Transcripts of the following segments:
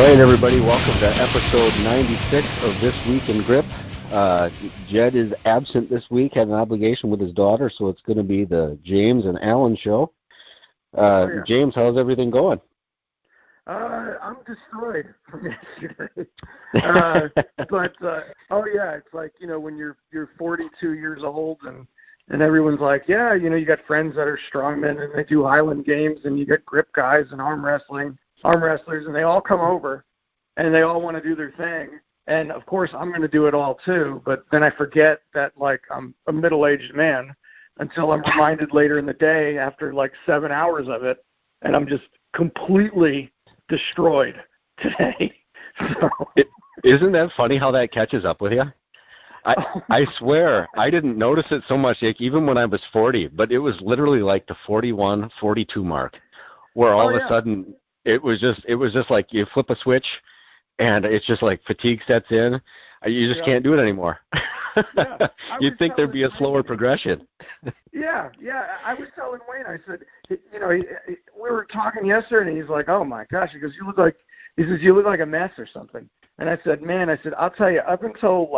right, everybody, welcome to episode 96 of This Week in Grip. Jed is absent this week, had an obligation with his daughter, so it's going to be the James and Alan show. James, how's everything going? I'm destroyed from yesterday. It's like, when you're 42 years old and everyone's like, yeah, you got friends that are strongmen and they do Highland games, and you get grip guys and arm wrestlers, and they all come over and they all want to do their thing. And of course I'm going to do it all too, but then I forget that I'm a middle-aged man until I'm reminded later in the day after 7 hours of it, and I'm just completely destroyed today. So. Isn't that funny how that catches up with you? I swear I didn't notice it so much, even when I was 40, but it was literally like the 41, 42 mark, where all of a sudden it was just like you flip a switch, and it's just like fatigue sets in. You just can't do it anymore. Yeah, you'd think there'd be a slower progression. Yeah. I was telling Wayne, I said, we were talking yesterday, and he's like, oh my gosh, he goes, you look like a mess or something. And I said, I'll tell you, up until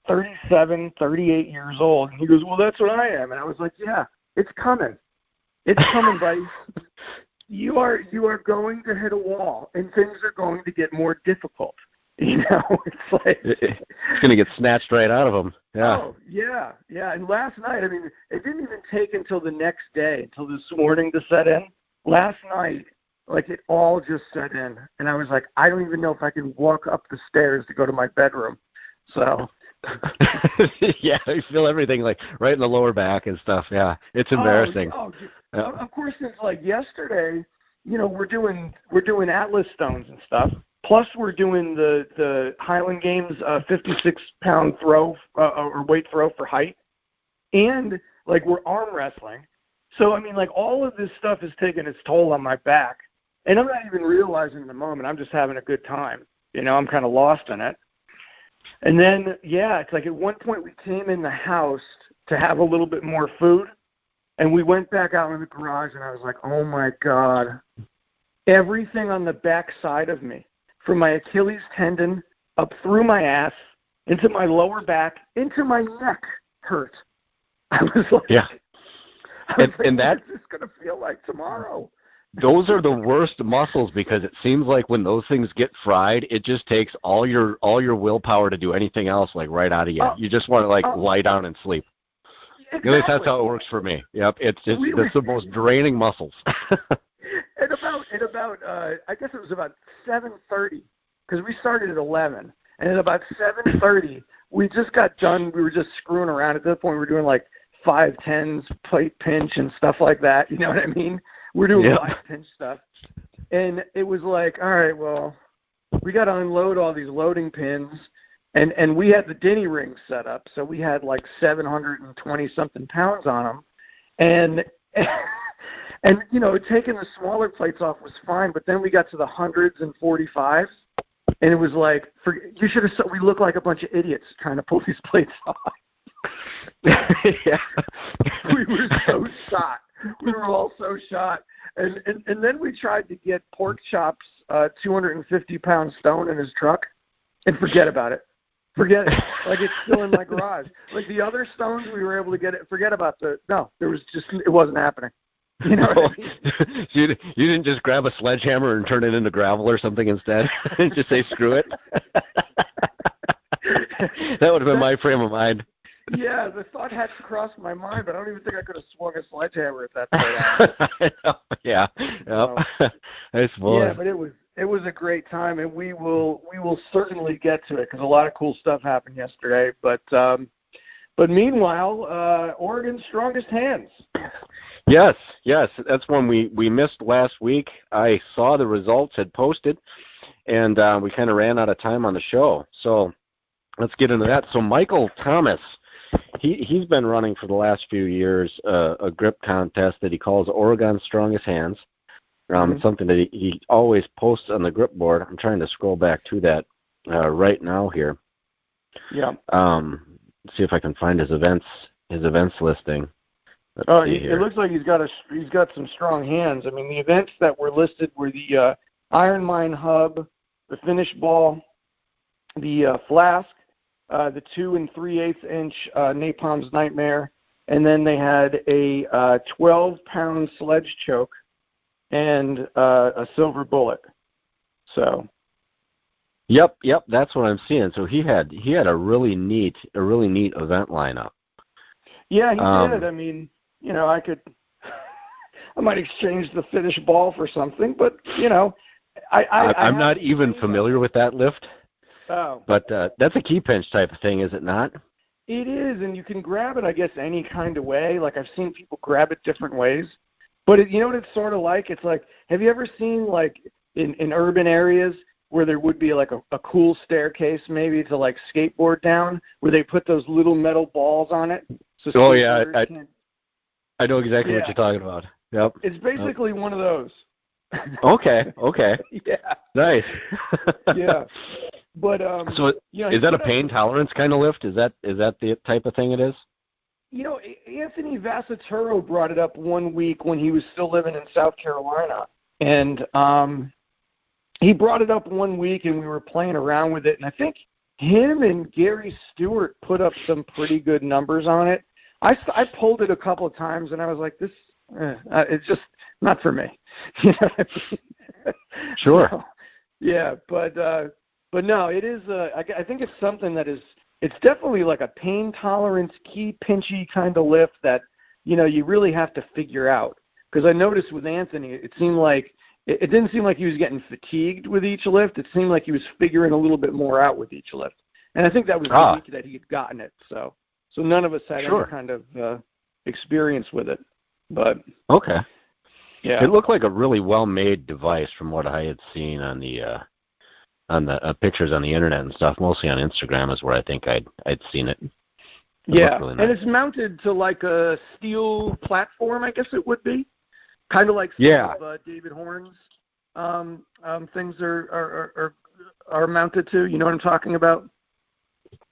37, 38 years old. And he goes, well, that's what I am. And I was like, yeah, it's coming. It's coming, buddy. You are going to hit a wall, and things are going to get more difficult. It's like it's going to get snatched right out of them. Yeah. Oh, yeah. And last night, it didn't even take until the next day, until this morning to set in. Last night, it all just set in, and I was like, I don't even know if I can walk up the stairs to go to my bedroom. So. Yeah, I feel everything right in the lower back and stuff. Yeah, it's embarrassing. Of course, since yesterday, we're doing Atlas stones and stuff. Plus, we're doing the Highland Games 56-pound throw or weight throw for height, and we're arm wrestling. So all of this stuff is taking its toll on my back, and I'm not even realizing in the moment. I'm just having a good time. I'm kind of lost in it. And then, it's at one point we came in the house to have a little bit more food, and we went back out in the garage, and I was like, oh, my God. Everything on the back side of me, from my Achilles tendon up through my ass, into my lower back, into my neck hurt. I was like, and that, what's this going to feel like tomorrow? Those are the worst muscles, because it seems like when those things get fried, it just takes all your willpower to do anything else right out of you. You just want to lie down and sleep. Exactly. At least that's how it works for me. Yep, it's the most draining muscles. At about I guess it was about 7:30, because we started at 11, and at about 7:30 we just got done. We were just screwing around. At that point, we were doing 5-10s, plate pinch, and stuff like that. You know what I mean? We're doing 5-pinch stuff, and it was all right, well, we got to unload all these loading pins, and we had the Denny rings set up, so we had 720 something pounds on them, and taking the smaller plates off was fine, but then we got to the 100s and 45s, and it was you should have. We look like a bunch of idiots trying to pull these plates off. Yeah. We were so shot. We were all so shot. And then we tried to get Pork Chop's 250-pound stone in his truck, and forget about it. Forget it. It's still in my garage. The other stones, we were able to get it. Forget about it wasn't happening. You know what I mean? You didn't just grab a sledgehammer and turn it into gravel or something instead? Just say, screw it? That would have been my frame of mind. Yeah, the thought had crossed my mind, but I don't even think I could have swung a sledgehammer at that point. Yeah. I suppose. Yeah, but it was a great time, and we will certainly get to it, because a lot of cool stuff happened yesterday. But meanwhile, Oregon's strongest hands. Yes, that's one we missed last week. I saw the results had posted, and we kind of ran out of time on the show. So let's get into that. So Michael Thomas, he's been running for the last few years a grip contest that he calls Oregon's Strongest Hands. It's something that he always posts on the grip board. I'm trying to scroll back to that right now here. Yeah. See if I can find his events listing. It looks like he's got some strong hands. The events that were listed were the Iron Mine Hub, the finish ball, the flask, the 2 3/8 inch Napalm's Nightmare, and then they had a 12-pound Sledge choke and a silver bullet. So. Yep, that's what I'm seeing. So he had a really neat event lineup. Yeah, he did. I mean, you know, I might exchange the finish ball for something, but you know, I'm not even familiar with that lift. Oh. But that's a key pinch type of thing, is it not? It is, and you can grab it, I guess, any kind of way. Like, I've seen people grab it different ways. But you know what it's sort of like? It's like, have you ever seen, like, in urban areas where there would be, like, a cool staircase maybe to, like, skateboard down, where they put those little metal balls on it? So yeah, I know exactly what you're talking about. Yep. It's basically one of those. Okay. Yeah. Nice. Yeah. But so you know, is that a pain tolerance kind of lift? Is that the type of thing it is? You know, Anthony Vassaturo brought it up one week when he was still living in South Carolina, and he brought it up one week, and we were playing around with it, and I think him and Gary Stewart put up some pretty good numbers on it. I pulled it a couple of times, and I was like, this, it's just not for me. You know what I mean? Sure. So, yeah, but no, it is. I think it's something that is. It's definitely like a pain tolerance, key pinchy kind of lift that, you know, you really have to figure out. Because I noticed with Anthony, it seemed like it didn't seem like he was getting fatigued with each lift. It seemed like he was figuring a little bit more out with each lift. And I think that was the week that he had gotten it. So none of us had any kind of experience with it. But okay, yeah, it looked like a really well-made device from what I had seen on the pictures on the internet and stuff. Mostly on Instagram is where I think I'd seen it. Yeah, really nice. And it's mounted to like a steel platform, I guess it would be, kind of like some of David Horn's things are mounted to. You know what I'm talking about?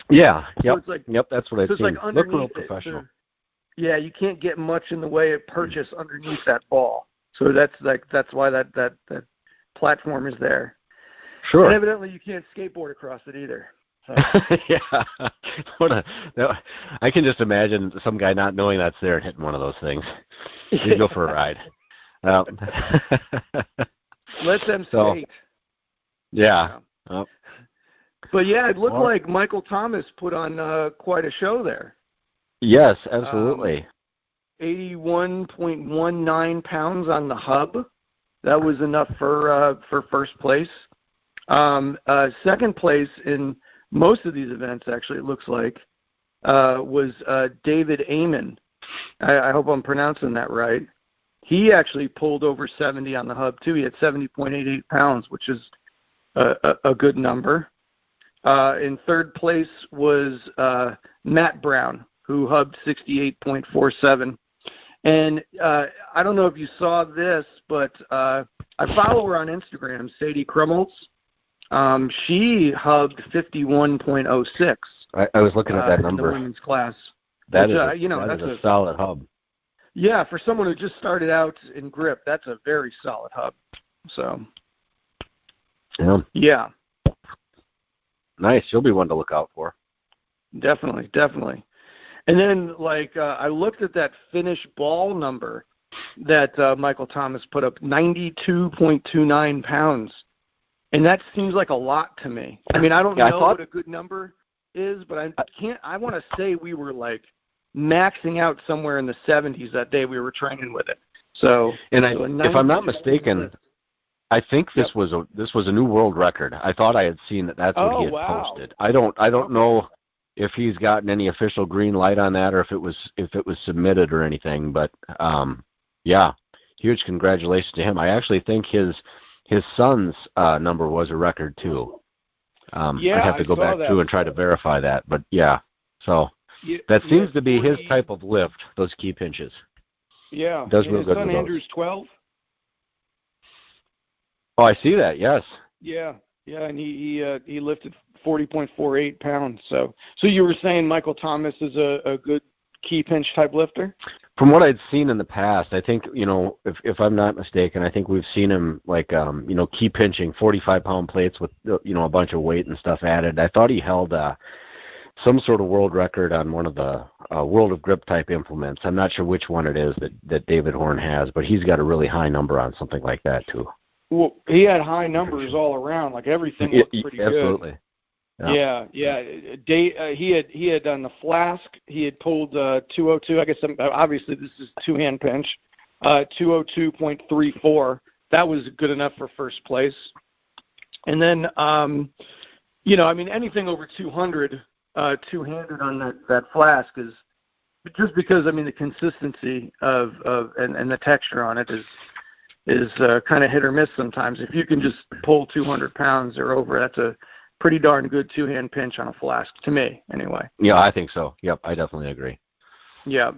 Yeah. Yep. So it's like, yep. That's what I've seen. Like Look real professional. Yeah, you can't get much in the way of purchase underneath that ball. So that's why that platform is there. Sure. And evidently you can't skateboard across it either. So. Yeah. I can just imagine some guy not knowing that's there and hitting one of those things. You go for a ride. Let them skate. Yeah. But yeah, it looked like Michael Thomas put on quite a show there. Yes, absolutely. 81.19 pounds on the hub. That was enough for first place. Second place in most of these events, actually, it looks like, was David Amon. I hope I'm pronouncing that right. He actually pulled over 70 on the hub, too. He had 70.88 pounds, which is a good number. In third place was Matt Brown, who hubbed 68.47. And I don't know if you saw this, but I follow her on Instagram, Sadie Krumholtz. She hubbed 51.06. I was looking at that number. In the women's class. That's a solid hub. Yeah, for someone who just started out in grip, that's a very solid hub. So. Yeah. Nice. You'll be one to look out for. Definitely. And then, I looked at that finish ball number that Michael Thomas put up, 92.29 pounds. And that seems like a lot to me. I mean, I don't know what a good number is, but I want to say we were, maxing out somewhere in the 70s that day we were training with it. So, if I'm not mistaken, I think this was a new world record. I thought I had seen that's what he had posted. I don't know if he's gotten any official green light on that or if it was submitted or anything, but yeah, huge congratulations to him. I actually think his son's number was a record too. I have to go back through and try to verify that, but yeah. So that seems to be his type of lift, those key pinches. Yeah. Does real good with those. Andrew's 12. Oh, I see that. Yes. Yeah, and he lifted 40.48 pounds. So you were saying Michael Thomas is a good key pinch type lifter? From what I'd seen in the past, I think, if I'm not mistaken, I think we've seen him like, key pinching 45-pound plates with, a bunch of weight and stuff added. I thought he held some sort of world record on one of the World of Grip type implements. I'm not sure which one it is that David Horn has, but he's got a really high number on something like that too. Well, he had high numbers all around. Like everything looked pretty good. Absolutely. Yeah. He had done the flask. He had pulled 202. I guess obviously this is two-hand pinch. 202.34. That was good enough for first place. And then, anything over 200, two-handed on that flask is just because the consistency of and the texture on it is kind of hit or miss sometimes. If you can just pull 200 pounds or over, that's a pretty darn good two-hand pinch on a flask, to me, anyway. Yeah, I think so. Yep, I definitely agree. Yeah.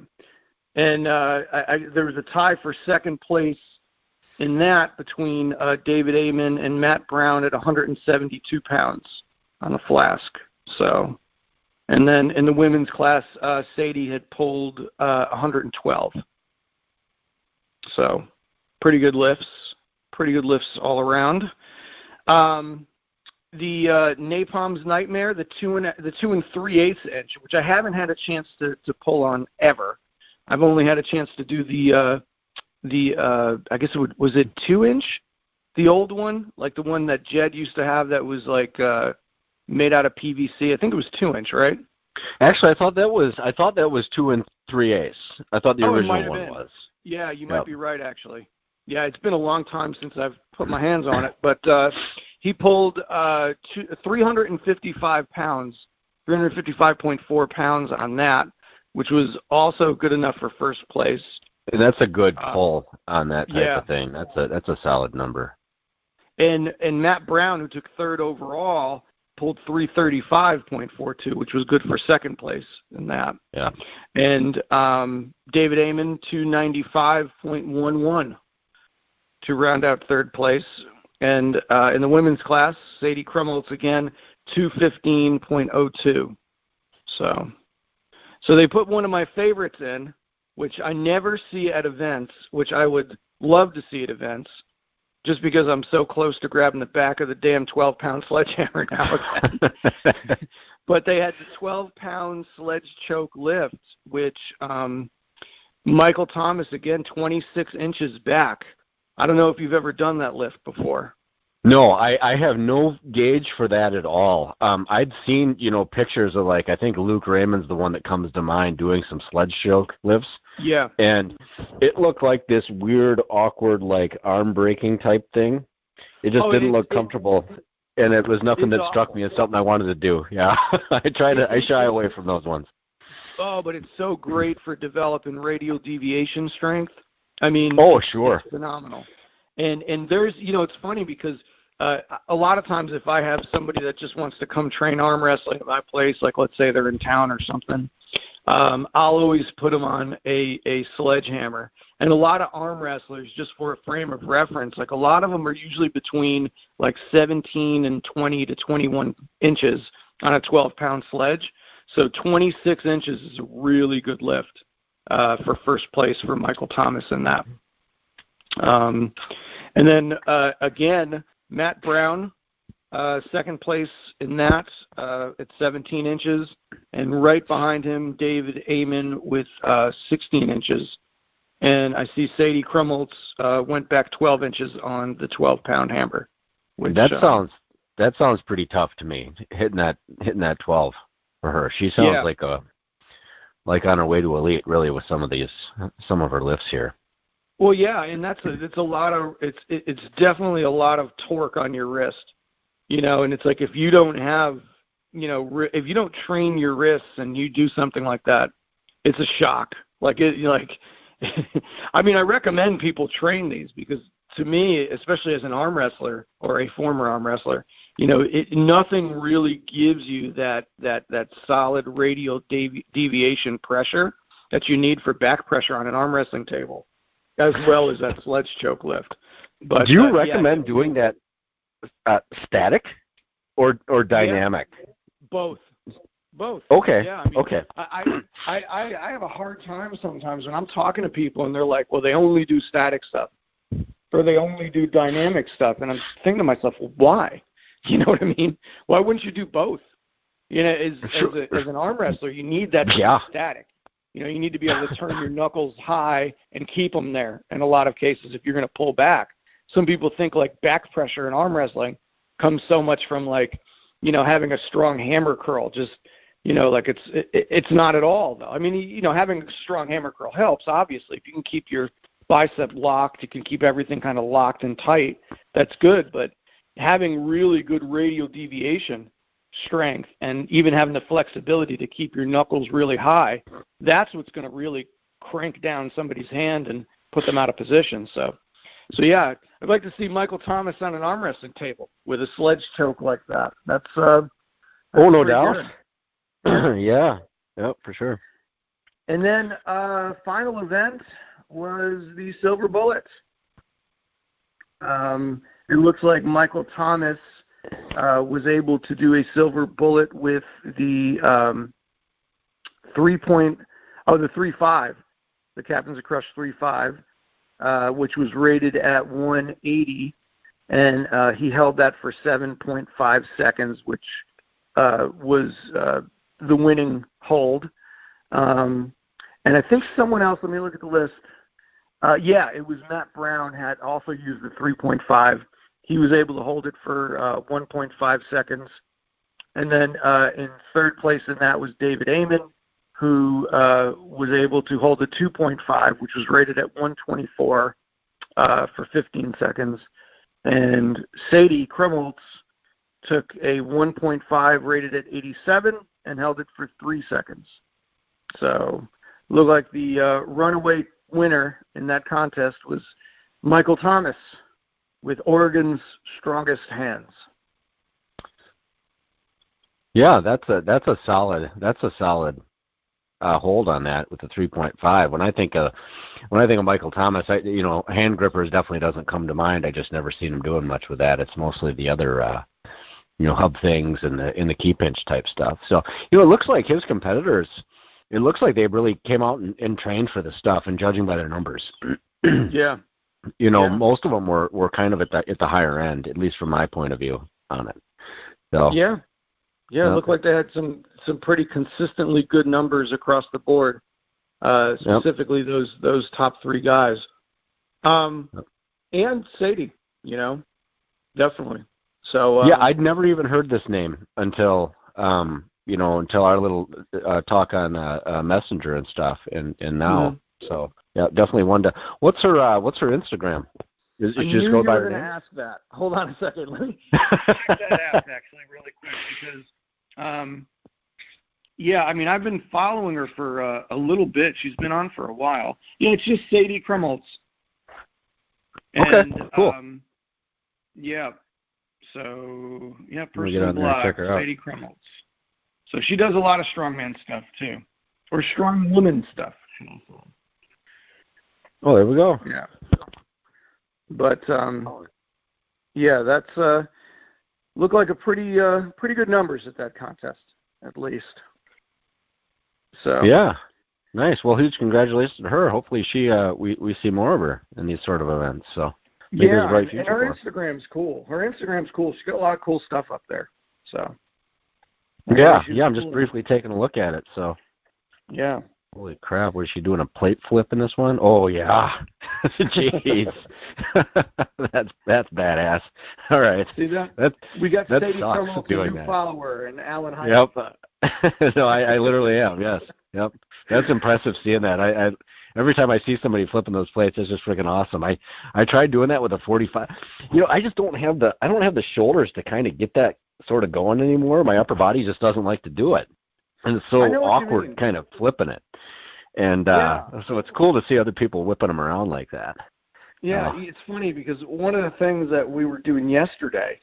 And there was a tie for second place in that between David Amon and Matt Brown at 172 pounds on the flask. So, and then in the women's class, Sadie had pulled 112. So, pretty good lifts all around. The Napalm's Nightmare, the 2 3/8 inch, which I haven't had a chance to pull on ever. I've only had a chance to do the I guess was it 2-inch, the old one, like the one that Jed used to have that was like made out of PVC. I think it was 2-inch, right? Actually, I thought that was 2 3/8. I thought the original one was. Yeah, you might be right, actually. Yeah, it's been a long time since I've put my hands on it, but he pulled 355 pounds, 355.4 pounds on that, which was also good enough for first place. And that's a good pull on that type of thing. That's a solid number. And Matt Brown, who took third overall, pulled 335.42, which was good for second place in that. Yeah. And David Amon, 295.11 to round out third place. And in the women's class, Sadie Krumholtz again, 215.02. So they put one of my favorites in, which I never see at events, which I would love to see at events, just because I'm so close to grabbing the back of the damn 12-pound sledgehammer now again. But they had the 12-pound sledge choke lift, which Michael Thomas, again, 26 inches back. I don't know if you've ever done that lift before. No, I have no gauge for that at all. I'd seen, pictures of, like, I think Luke Raymond's the one that comes to mind doing some sledge choke lifts. Yeah. And it looked like this weird, awkward, like, arm breaking type thing. It just didn't look comfortable. And it was nothing that struck me as something I wanted to do. Yeah. I shy away from those ones. Oh, but it's so great for developing radial deviation strength. I mean, sure. It's phenomenal. And there's, it's funny because a lot of times if I have somebody that just wants to come train arm wrestling at my place, like let's say they're in town or something, I'll always put them on a sledgehammer. And a lot of arm wrestlers, just for a frame of reference, like a lot of them are usually between like 17 and 20 to 21 inches on a 12-pound sledge. So 26 inches is a really good lift for first place for Michael Thomas in that. And then, again, Matt Brown, second place in that at 17 inches. And right behind him, David Amon with 16 inches. And I see Sadie Krumholtz went back 12 inches on the 12-pound hammer. Which, that sounds pretty tough to me, hitting that 12 for her. She sounds like on her way to elite, really, with some of her lifts here. Well, yeah, and it's definitely a lot of torque on your wrist, and it's like if you don't have, if you don't train your wrists and you do something like that, it's a shock. I mean, I recommend people train these because to me, especially as an arm wrestler or a former arm wrestler, nothing really gives you that solid radial deviation pressure that you need for back pressure on an arm wrestling table, as well as that sledge choke lift. But do you recommend doing that static or dynamic? Both. Both. Okay. Yeah. I mean, Okay. I have a hard time sometimes when I'm talking to people and they're like, well, they only do static stuff or they only do dynamic stuff. And I'm thinking to myself, well, why? You know what I mean? Why wouldn't you do both? You know, as an arm wrestler, you need that static. You know, you need to be able to turn your knuckles high and keep them there. In a lot of cases, if you're going to pull back, some people think like back pressure in arm wrestling comes so much from like, you know, having a strong hammer curl. Just, you know, like it's not at all though. I mean, you know, having a strong hammer curl helps obviously. If you can keep your bicep locked, you can keep everything kind of locked and tight. That's good. But having really good radial deviation strength and even having the flexibility to keep your knuckles really high, that's what's going to really crank down somebody's hand and put them out of position. So yeah, I'd like to see Michael Thomas on an arm wrestling table with a sledge choke like that. That's no doubt. Yeah, for sure. And then final event was the Silver Bullet. It looks like Michael Thomas was able to do a Silver Bullet with the 3.5, the Captains of Crush 3.5, which was rated at 180, and he held that for 7.5 seconds, which was the winning hold. And I think someone else, let me look at the list. It was Matt Brown had also used the 3.5. He was able to hold it for 1.5 seconds. And then in third place in that was David Amon, who was able to hold a 2.5, which was rated at 124 for 15 seconds. And Sadie Krumholtz took a 1.5 rated at 87 and held it for 3 seconds. So looked like the runaway winner in that contest was Michael Thomas with Oregon's Strongest Hands. Yeah, that's a solid hold on that with the 3.5. When I think of Michael Thomas, hand grippers definitely doesn't come to mind. I just never seen him doing much with that. It's mostly the other hub things and the key pinch type stuff. So it looks like his competitors. It looks like they really came out and trained for this stuff, and judging by their numbers, yeah, most of them were kind of at the higher end, at least from my point of view on it. So yeah, it looked like they had some pretty consistently good numbers across the board, specifically those top 3 guys, and Sadie, definitely. So I'd never even heard this name until until our little talk on Messenger and stuff, and now. Mm-hmm. So yeah, definitely one to. What's her Instagram? Is she just go by her name? Ask that. Hold on a second. Let me check that out actually really quick because I've been following her for a little bit. She's been on for a while. Yeah, it's just Sadie Krumholtz. Okay, cool. So personal blog, Sadie Krumholtz. So she does a lot of strongman stuff too, or strong woman stuff. Oh, there we go. Yeah. But that's looked like a pretty good numbers at that contest, at least. So yeah, nice. Well, huge congratulations to her. Hopefully, we see more of her in these sort of events. So there's a bright future and her Instagram's cool. She's got a lot of cool stuff up there. So I'm just briefly taking a look at it. So yeah. Holy crap! Was she doing a plate flip in this one? Oh yeah, jeez, that's badass. All right, see that? We got Sadie Krumholtz, a new follower, and Alan Hyde. Yep. No, I literally am. Yes. Yep. That's impressive seeing that. I every time I see somebody flipping those plates, it's just freaking awesome. I tried doing that with a 45. I just don't have the shoulders to kind of get that sort of going anymore. My upper body just doesn't like to do it. And it's so awkward kind of flipping it. And so it's cool to see other people whipping them around like that. Yeah, it's funny because one of the things that we were doing yesterday,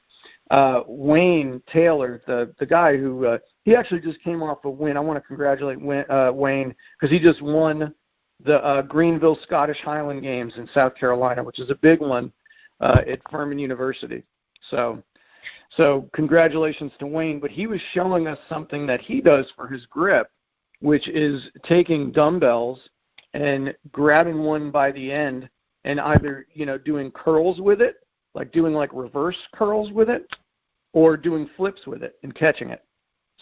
Wayne Taylor, the guy who he actually just came off a win. I want to congratulate Wayne because he just won the Greenville Scottish Highland Games in South Carolina, which is a big one at Furman University. So So congratulations to Wayne, but he was showing us something that he does for his grip, which is taking dumbbells and grabbing one by the end and either, doing curls with it, like doing like reverse curls with it, or doing flips with it and catching it.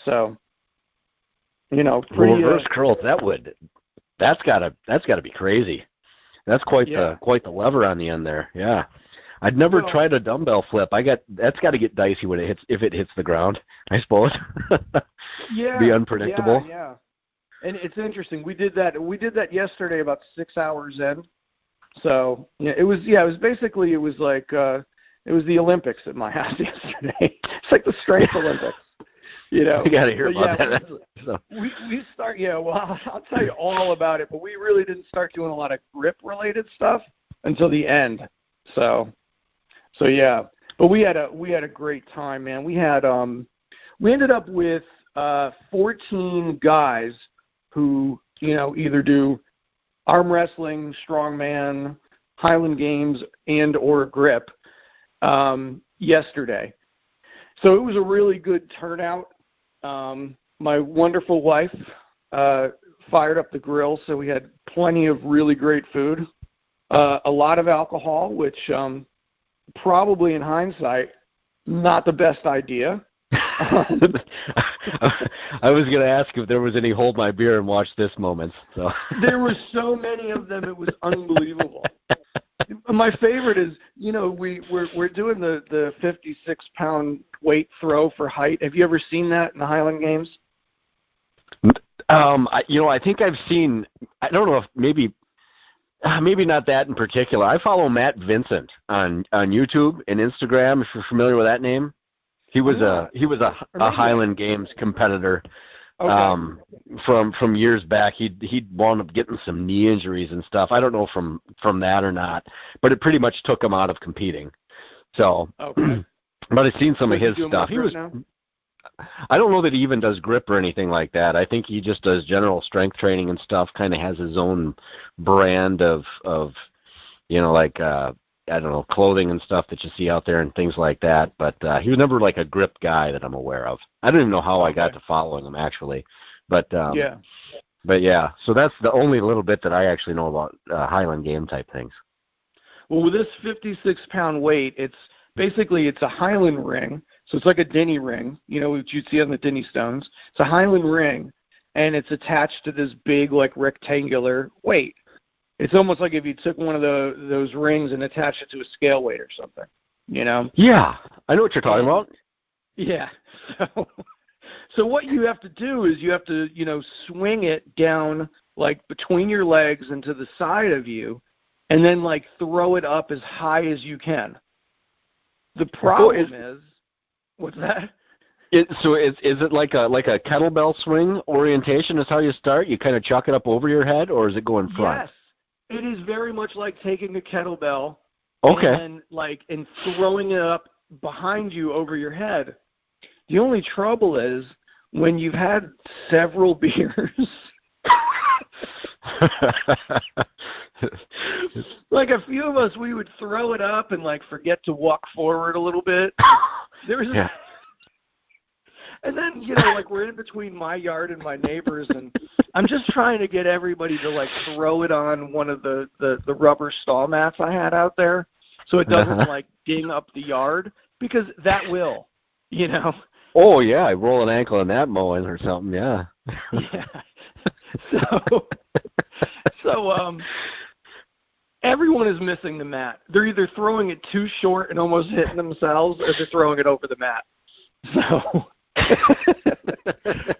So, pretty reverse curls, that's gotta be crazy. That's quite the lever on the end there. Yeah. I'd never tried a dumbbell flip. That's got to get dicey when if it hits the ground, I suppose. Yeah. Be unpredictable. Yeah. And it's interesting. We did that yesterday about 6 hours in. So, it was the Olympics at my house yesterday. It's like the strength Olympics. You got to hear about that. We start, I'll tell you all about it, but we really didn't start doing a lot of grip-related stuff until the end. So yeah. But we had a great time, man. We ended up with 14 guys who, either do arm wrestling, strongman, Highland Games, and or grip yesterday. So it was a really good turnout. My wonderful wife fired up the grill, so we had plenty of really great food. A lot of alcohol, which probably in hindsight, not the best idea. I was going to ask if there was any hold my beer and watch this moments. So. There were so many of them, it was unbelievable. My favorite is, we're doing the 56-pound weight throw for height. Have you ever seen that in the Highland Games? I think I've seen. I don't know if maybe not that in particular. I follow Matt Vincent on YouTube and Instagram. If you're familiar with that name, he was a Highland Games competitor. Okay. From years back. He'd wound up getting some knee injuries and stuff. I don't know from that or not, but it pretty much took him out of competing. So, okay. But I've seen some of his stuff. I don't know that he even does grip or anything like that. I think he just does general strength training and stuff. Kind of has his own brand of clothing and stuff that you see out there and things like that. But he was never like a grip guy that I'm aware of. I don't even know how I got to following him actually. But yeah. But yeah, so that's the only little bit that I actually know about Highland Game type things. Well, with this 56-pound weight, it's a Highland ring. So it's like a Denny ring, which you'd see on the Denny stones. It's a Highland ring, and it's attached to this big, like, rectangular weight. It's almost like if you took one of those rings and attached it to a scale weight or something, Yeah, I know what you're talking about. Yeah. So what you have to do is you have to, swing it down, like, between your legs and to the side of you, and then, like, throw it up as high as you can. The problem is, what's that? So is it like a kettlebell swing orientation is how you start? You kind of chuck it up over your head, or is it going front? Yes. It is very much like taking a kettlebell and throwing it up behind you over your head. The only trouble is when you've had several beers, like a few of us, we would throw it up and forget to walk forward a little bit. And then, we're in between my yard and my neighbor's, and I'm just trying to get everybody to, throw it on one of the rubber stall mats I had out there so it doesn't, ding up the yard, because that will, Oh, yeah, I roll an ankle in that mowing or something, yeah. Yeah. So everyone is missing the mat. They're either throwing it too short and almost hitting themselves, or they're throwing it over the mat. So...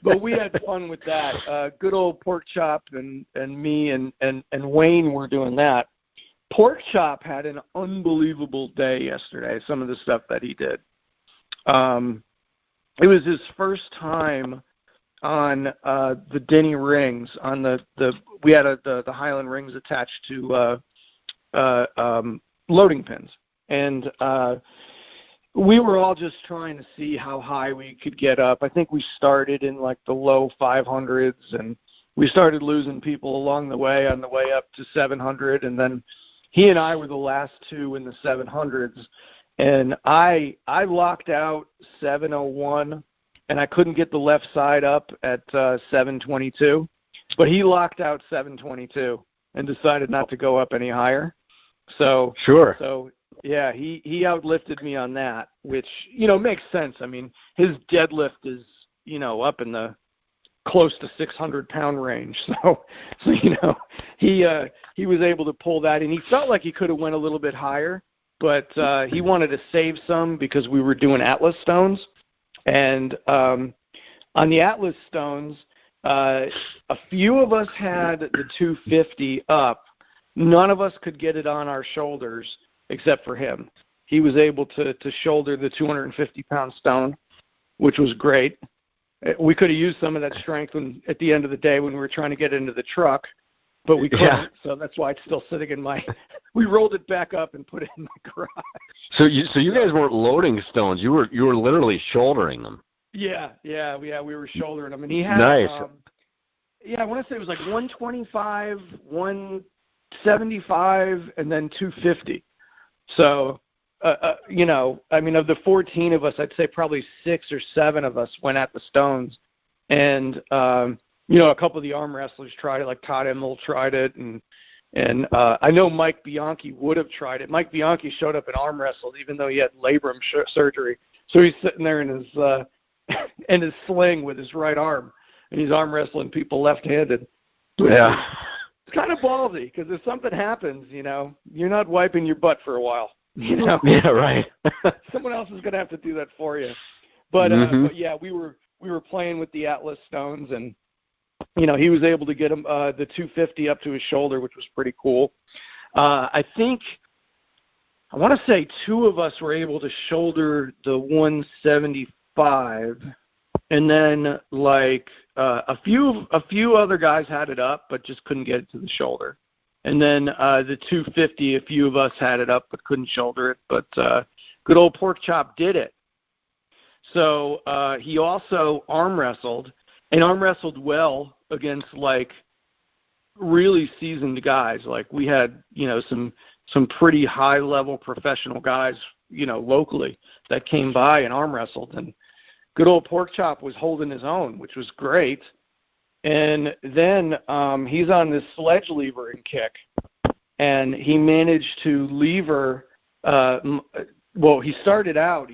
But we had fun with that. Good old Pork Chop and me and Wayne were doing that. Pork Chop had an unbelievable day yesterday, some of the stuff that he did. It was his first time on the Denny rings. On we had the Highland rings attached to loading pins. And we were all just trying to see how high we could get up. I think we started in the low 500s, and we started losing people along the way on the way up to 700, and then he and I were the last two in the 700s. and I locked out 701, and I couldn't get the left side up at 722, but he locked out 722 and decided not to go up any higher. So Sure. So yeah, he outlifted me on that, which makes sense. I mean, his deadlift is up in the close to 600-pound range. So he was able to pull that, and he felt like he could have went a little bit higher, but he wanted to save some because we were doing Atlas stones, and on the Atlas stones, a few of us had the 250 up. None of us could get it on our shoulders except for him. He was able to shoulder the 250-pound stone, which was great. We could have used some of that strength at the end of the day when we were trying to get into the truck, but we couldn't. Yeah. So that's why it's still sitting in my. We rolled it back up and put it in my garage. So you guys weren't loading stones. You were literally shouldering them. Yeah. We were shouldering them, and he had. Nice. I want to say it was like 125, 175, and then 250. So. I mean, of the 14 of us, I'd say probably 6 or 7 of us went at the stones. And, a couple of the arm wrestlers tried it, like Todd Emmel tried it. And I know Mike Bianchi would have tried it. Mike Bianchi showed up and arm wrestled, even though he had labrum surgery. So he's sitting there in his sling with his right arm, and he's arm wrestling people left-handed. Yeah. It's kind of ballsy, because if something happens, you're not wiping your butt for a while. Yeah, right. Someone else is going to have to do that for you. But but yeah, we were playing with the Atlas stones, and he was able to get him the 250 up to his shoulder, which was pretty cool. I want to say 2 of us were able to shoulder the 175, and then like a few other guys had it up, but just couldn't get it to the shoulder. And then the 250, a few of us had it up but couldn't shoulder it. But good old Pork Chop did it. So he also arm wrestled, and arm wrestled well against, like, really seasoned guys. Like, we had, some pretty high-level professional guys, locally that came by and arm wrestled. And good old Pork Chop was holding his own, which was great. And then he's on this sledge levering kick, and he managed to lever. He started out.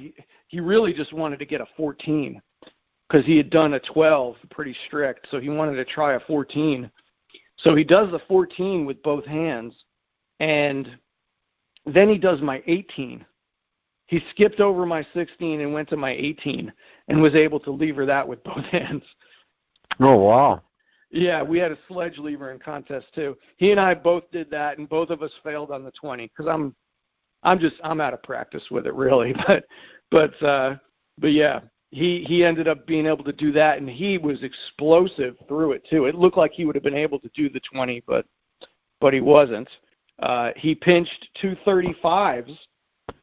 He really just wanted to get a 14 because he had done a 12, pretty strict. So he wanted to try a 14. So he does the 14 with both hands, and then he does my 18. He skipped over my 16 and went to my 18 and was able to lever that with both hands. Oh, wow. Yeah, we had a sledge levering contest too. He and I both did that, and both of us failed on the 20 because I'm out of practice with it, really. But yeah, he ended up being able to do that, and he was explosive through it too. It looked like he would have been able to do the 20, but he wasn't. He pinched 235s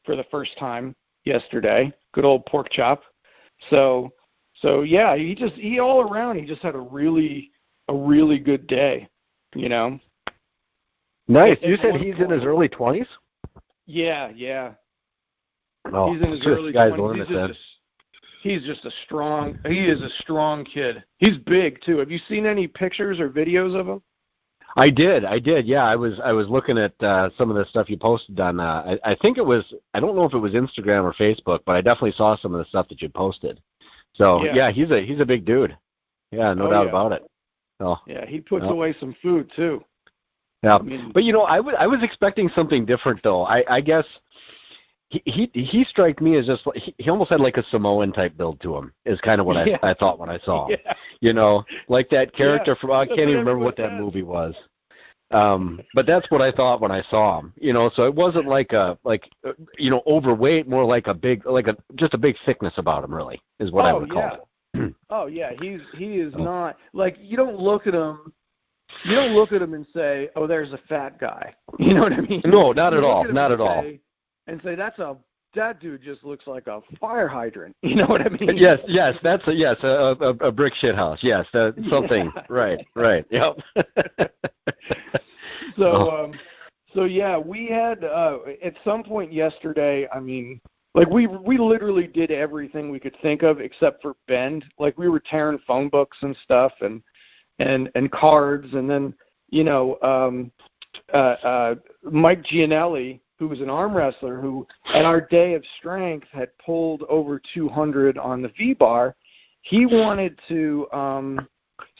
for the first time yesterday. Good old Pork Chop. So yeah, he all around, he just had a really good day, Nice. You said he's in his early 20s? Yeah. Oh, he's in his early 20s. He is a strong kid. He's big too. Have you seen any pictures or videos of him? I did. Yeah, I was looking at some of the stuff you posted on. I think it was. I don't know if it was Instagram or Facebook, but I definitely saw some of the stuff that you posted. So yeah, he's a big dude. Yeah, no doubt about it. Oh. Yeah, he puts away some food too. Yeah, but I was expecting something different though. I guess he struck me as just he almost had like a Samoan type build to him. Is kind of what I thought when I saw him. Yeah. Like that character from I can't even remember what that movie was. But that's what I thought when I saw him. So it wasn't like overweight, more like just a big thickness about him. Really is what I would call it. Oh yeah, he is not like you don't look at him and say, "Oh, there's a fat guy." You know what I mean? No, not at all. Not at all. And say that dude just looks like a fire hydrant. You know what I mean? Yes, that's a brick shit house. Yes, that's something. Yeah. Right. Yep. So yeah, we had at some point yesterday. I mean, Like we literally did everything we could think of except for bend. Like we were tearing phone books and stuff and cards, and then Mike Gianelli, who was an arm wrestler, who at our day of strength had pulled over 200 on the V-bar. He wanted to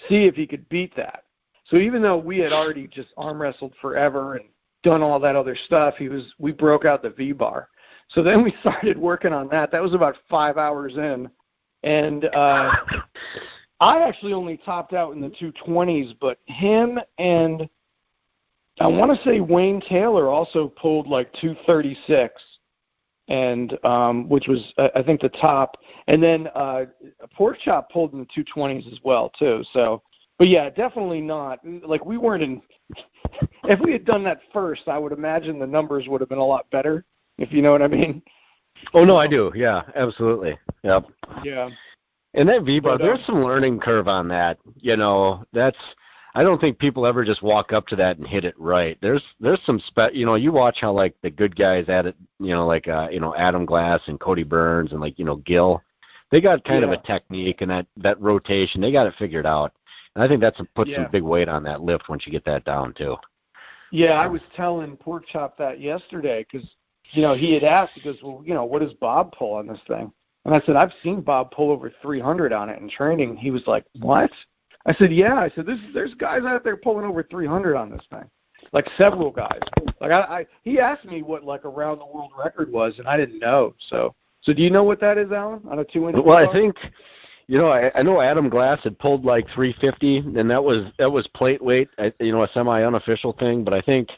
see if he could beat that. So even though we had already just arm wrestled forever and done all that other stuff, we broke out the V-bar. So then we started working on that. That was about 5 hours in, and I actually only topped out in the 220s, but him and I want to say Wayne Taylor also pulled like 236, and which was I think the top. And then Pork Chop pulled in the 220s as well too. So, but yeah, definitely not. Like we weren't in. If we had done that first, I would imagine the numbers would have been a lot better. If you know what I mean. Oh no, I do. Yeah, absolutely. Yep. Yeah. And that V-bar, there's some learning curve on that. I don't think people ever just walk up to that and hit it right. There's some you watch how like the good guys at it, Adam Glass and Cody Burns and Gil, they got kind of a technique and that rotation, they got it figured out. And I think that's puts some big weight on that lift once you get that down too. Yeah, I was telling Pork Chop that yesterday because he had asked, he goes, well, what does Bob pull on this thing? And I said, I've seen Bob pull over 300 on it in training. He was like, what? I said, yeah. I said, there's guys out there pulling over 300 on this thing, like several guys. Like he asked me what like around the world record was, and I didn't know. So do you know what that is, Alan, on a 2-inch? Well, I think, I know Adam Glass had pulled like 350, and that was plate weight, a semi-unofficial thing. But I think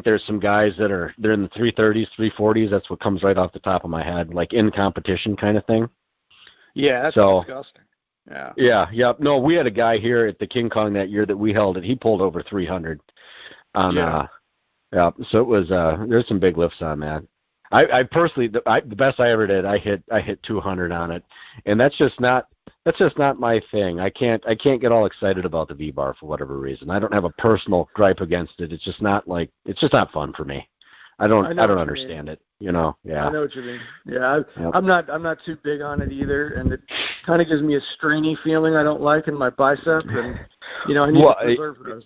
there's some guys they're in the 330s, 340s. That's what comes right off the top of my head, like in competition kind of thing. Yeah, that's disgusting. Yeah. Yeah. Yep. No, we had a guy here at the King Kong that year that we held it. He pulled over 300. So it was. There's some big lifts on that. I personally, the best I ever did, I hit 200 on it, and that's just not my thing. I can't get all excited about the V-bar for whatever reason. I don't have a personal gripe against it. It's just not fun for me. I don't understand it. Yeah. I know what you mean. Yeah, I'm not too big on it either, and it kind of gives me a strainy feeling I don't like in my bicep, and I need to preserve those.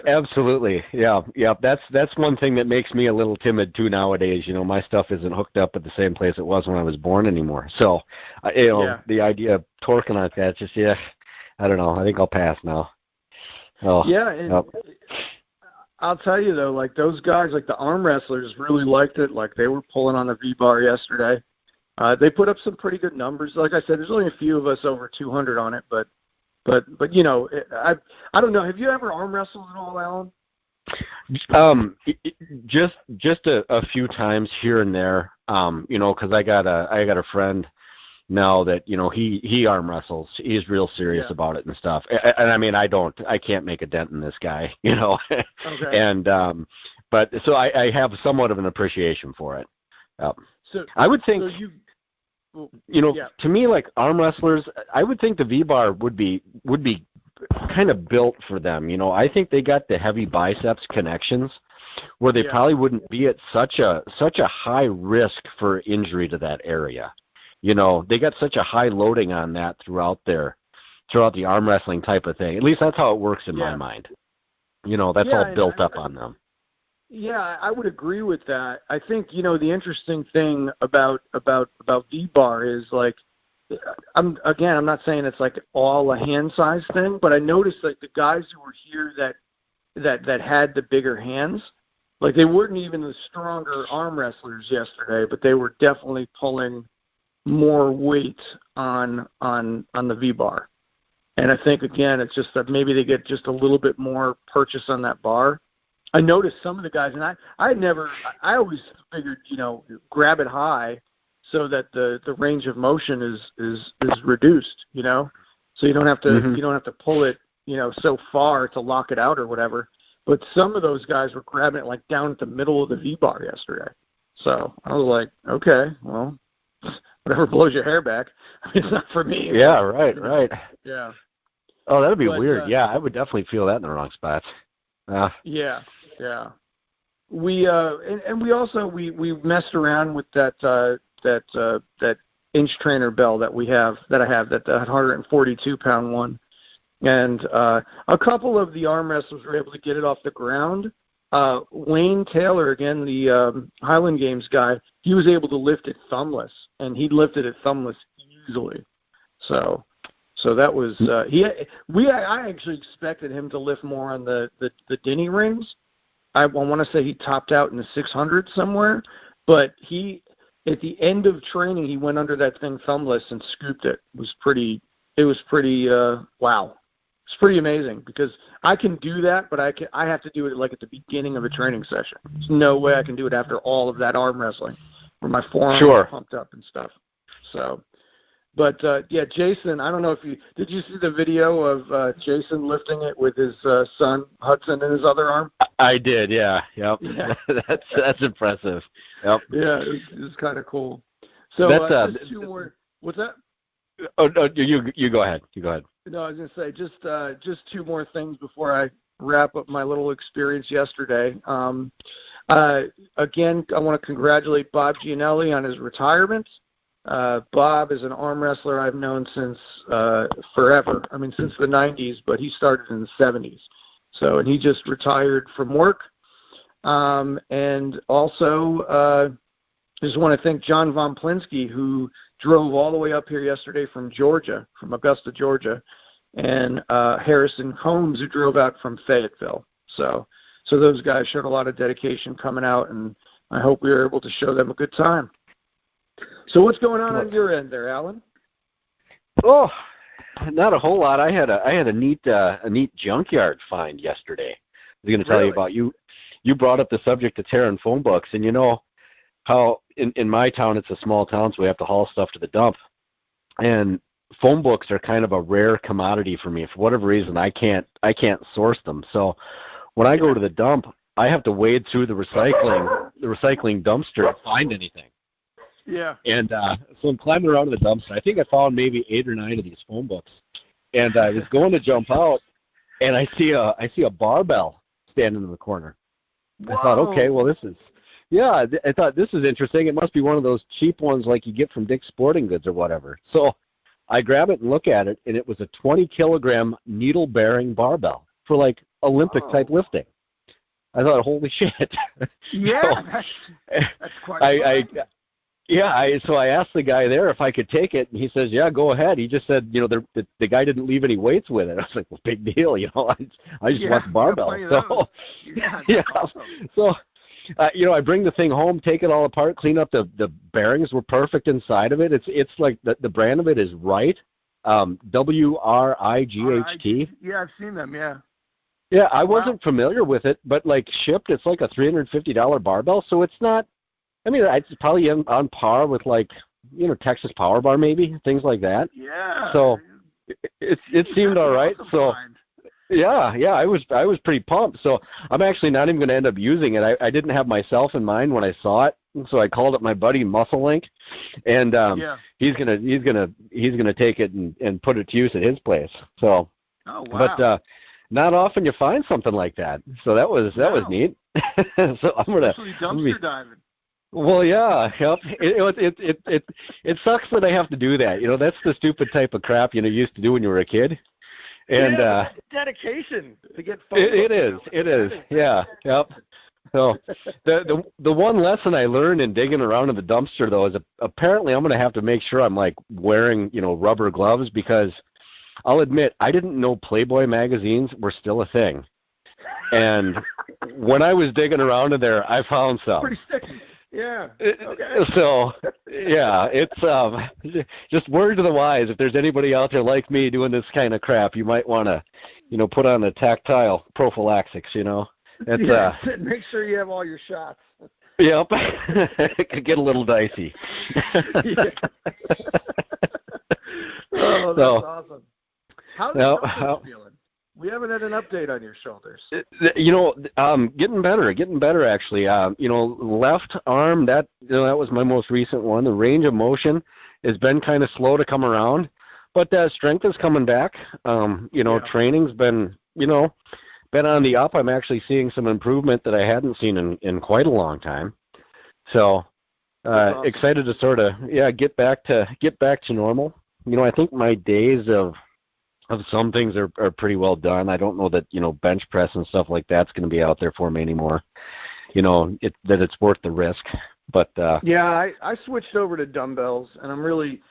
Absolutely. Yeah. That's one thing that makes me a little timid too nowadays. My stuff isn't hooked up at the same place it was when I was born anymore. So, the idea of torquing like that, just I don't know. I think I'll pass now. Oh. Yeah. And I'll tell you though, like those guys, like the arm wrestlers, really liked it. Like they were pulling on the V-bar yesterday. They put up some pretty good numbers. Like I said, there's only a few of us over 200 on it, but I don't know. Have you ever arm wrestled at all, Alan? Just a few times here and there. Because I got a friend now that he arm wrestles. He's real serious about it and stuff. And I mean, I can't make a dent in this guy. Okay. And but so I have somewhat of an appreciation for it. So I would think. To me, like arm wrestlers, I would think the V-bar would be kind of built for them. I think they got the heavy biceps connections where they probably wouldn't be at such a high risk for injury to that area. They got such a high loading on that throughout the arm wrestling type of thing. At least that's how it works in my mind. That's all built up on them. Yeah, I would agree with that. I think, the interesting thing about V-bar is like, I'm not saying it's like all a hand size thing, but I noticed like the guys who were here that had the bigger hands, like they weren't even the stronger arm wrestlers yesterday, but they were definitely pulling more weight on the V-bar. And I think again, it's just that maybe they get just a little bit more purchase on that bar. I noticed some of the guys, and I always figured, grab it high so that the range of motion is reduced, so you don't have to pull it, so far to lock it out or whatever. But some of those guys were grabbing it like down at the middle of the V-bar yesterday. So I was like, okay, well, whatever blows your hair back. I mean, it's not for me. Yeah, right. Yeah. Oh, that'd be weird. I would definitely feel that in the wrong spots. Yeah. and we also we messed around with that inch trainer bell that I have, that 142 pound one, and a couple of the arm wrestlers were able to get it off the ground. Wayne Taylor, again, the Highland Games guy, he was able to lift it thumbless, and he lifted it thumbless easily. So that was I actually expected him to lift more on the Denny rings. I want to say he topped out in the 600 somewhere, but at the end of training, he went under that thing thumbless and scooped it. It was pretty wow. It's pretty amazing, because I can do that, but I have to do it like at the beginning of a training session. There's no way I can do it after all of that arm wrestling where my forearms are pumped up and stuff. So, but yeah, Jason, I don't know if did you see the video of Jason lifting it with his son Hudson in his other arm? I did, yeah. Yep. Yeah. That's impressive. Yep. Yeah, it was kind of cool. So just two more. What's that? Oh, no, you go ahead. You go ahead. No, I was going to say just two more things before I wrap up my little experience yesterday. Again, I want to congratulate Bob Gianelli on his retirement. Bob is an arm wrestler I've known since forever. I mean, since the 90s, but he started in the 70s. So, and he just retired from work. And also, just want to thank John Von Plinsky, who drove all the way up here yesterday from Georgia, from Augusta, Georgia, and Harrison Combs, who drove out from Fayetteville. So those guys showed a lot of dedication coming out, and I hope we were able to show them a good time. So what's going on your end there, Alan? Oh, not a whole lot. I had a neat junkyard find yesterday. I was going to tell you about. You brought up the subject of tearing phone books, and you know how in my town, it's a small town, so we have to haul stuff to the dump. And phone books are kind of a rare commodity for me. For whatever reason, I can't source them. So when I go to the dump, I have to wade through the recycling dumpster to find anything. Yeah. And so I'm climbing around to the dumpster. I think I found maybe 8 or 9 of these phone books. And I was going to jump out, and I see a barbell standing in the corner. Whoa. I thought, okay, well, I thought this is interesting. It must be one of those cheap ones like you get from Dick's Sporting Goods or whatever. So I grab it and look at it, and it was a 20-kilogram needle-bearing barbell for like Olympic-type lifting. I thought, holy shit. Yeah, so, that's quite so I asked the guy there if I could take it, and he says, yeah, go ahead. He just said, the guy didn't leave any weights with it. I was like, well, big deal, I just want the barbell. So, awesome. So, I bring the thing home, take it all apart, clean up the bearings were perfect inside of it. It's like the brand of it is Right, WRIGHT. Yeah, I've seen them. Yeah. Yeah, I wasn't familiar with it, but like shipped, it's like a $350 barbell, so it's not. I mean, it's probably on par with like Texas Power Bar, maybe things like that. Yeah. So it seemed all right. So. Yeah, I was pretty pumped. So I'm actually not even going to end up using it. I didn't have myself in mind when I saw it, so I called up my buddy Muscle Link, and he's gonna take it and put it to use at his place. So, oh wow! But not often you find something like that. So that was neat. So I'm gonna dumpster diving. Well, yeah, yep. It sucks that I have to do that. That's the stupid type of crap you used to do when you were a kid. And dedication to get it is. Yeah, yep. So the one lesson I learned in digging around in the dumpster though is apparently I'm going to have to make sure I'm like wearing rubber gloves, because I'll admit I didn't know Playboy magazines were still a thing. And when I was digging around in there, I found some. Pretty sticky. Yeah. Okay. So, yeah, it's just word to the wise. If there's anybody out there like me doing this kind of crap, you might want to, put on a tactile prophylaxis. It's make sure you have all your shots. Yep. It could get a little dicey. Oh, that's awesome. How's the feeling? We haven't had an update on your shoulders. Getting better actually. Left arm, that was my most recent one. The range of motion has been kind of slow to come around, but strength is coming back. Training's been, been on the up. I'm actually seeing some improvement that I hadn't seen in quite a long time. So Awesome. excited to sort of get back to normal. I think my days of some things are pretty well done. I don't know that bench press and stuff like that's going to be out there for me anymore. That it's worth the risk. But I switched over to dumbbells, and I'm really,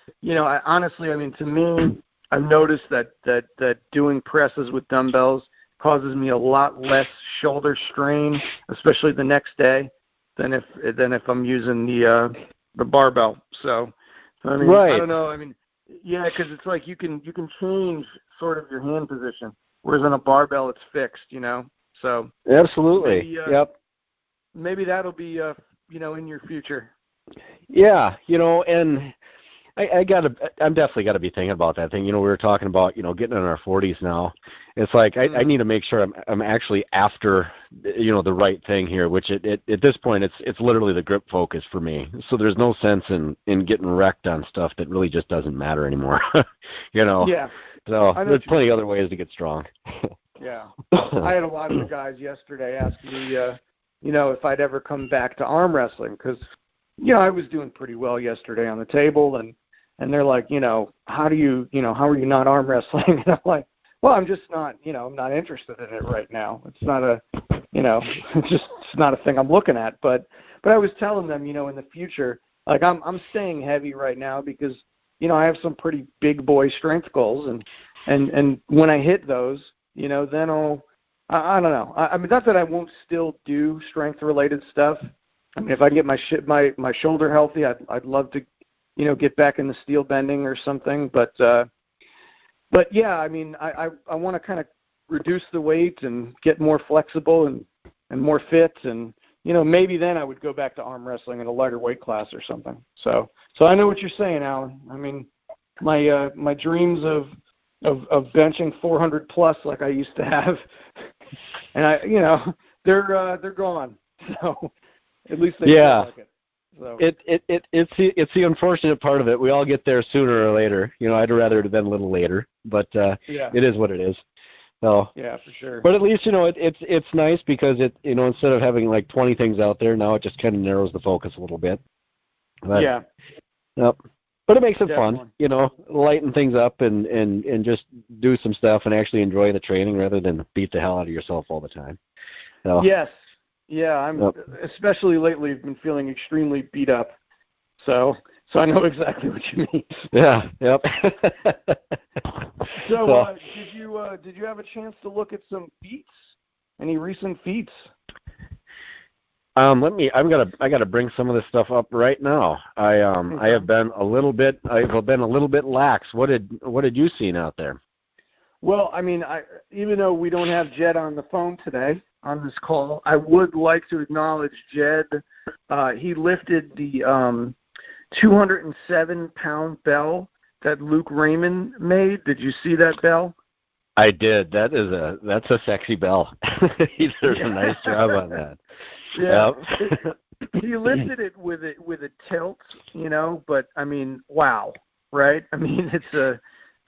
honestly, to me, I've noticed that doing presses with dumbbells causes me a lot less shoulder strain, especially the next day, than if I'm using the barbell. So right. I don't know. Because it's like you can change sort of your hand position, whereas on a barbell it's fixed. So absolutely. Maybe, yep. Maybe that'll be in your future. Yeah, and I'm definitely got to be thinking about that thing. We were talking about, getting in our 40s now. It's like I need to make sure I'm actually after, the right thing here, which at this point it's literally the grip focus for me. So there's no sense in getting wrecked on stuff that really just doesn't matter anymore. Yeah. So there's plenty of other ways to get strong. Yeah. I had a lot of the guys yesterday ask me, if I'd ever come back to arm wrestling, because, I was doing pretty well yesterday on the table, and they're like, how are you not arm wrestling? And I'm like, well, I'm just not, I'm not interested in it right now. It's not it's not a thing I'm looking at. But I was telling them, in the future, like I'm staying heavy right now because, I have some pretty big boy strength goals, and when I hit those, then I don't know. Not that I won't still do strength-related stuff. If I can get my shoulder healthy, I'd love to, get back into steel bending or something. But yeah, I want to kind of reduce the weight and get more flexible and more fit, and maybe then I would go back to arm wrestling in a lighter weight class or something. So I know what you're saying, Alan. My dreams of benching 400 plus like I used to have, and they're gone. So at least they feel like it. So. It's the unfortunate part of it. We all get there sooner or later. I'd rather it have been a little later, but it is what it is. So yeah, for sure. But at least it's nice because it instead of having like 20 things out there, now it just kind of narrows the focus a little bit. But, yeah. Yep. But it makes it Definitely. fun, lighten things up and just do some stuff and actually enjoy the training rather than beat the hell out of yourself all the time. So. Yes. Yeah, especially lately been feeling extremely beat up. So I know exactly what you mean. Yeah, yep. So did you have a chance to look at some feats? Any recent feats? I gotta bring some of this stuff up right now. I have been a little bit lax. What did you see out there? Well, even though we don't have Jed on the phone today on this call, I would like to acknowledge Jed. He lifted the 207-pound bell that Luke Raymond made. Did you see that bell? I did. That's a sexy bell. He did a nice job on that. Yeah. Yep. He lifted it with a tilt, but wow, right? It's a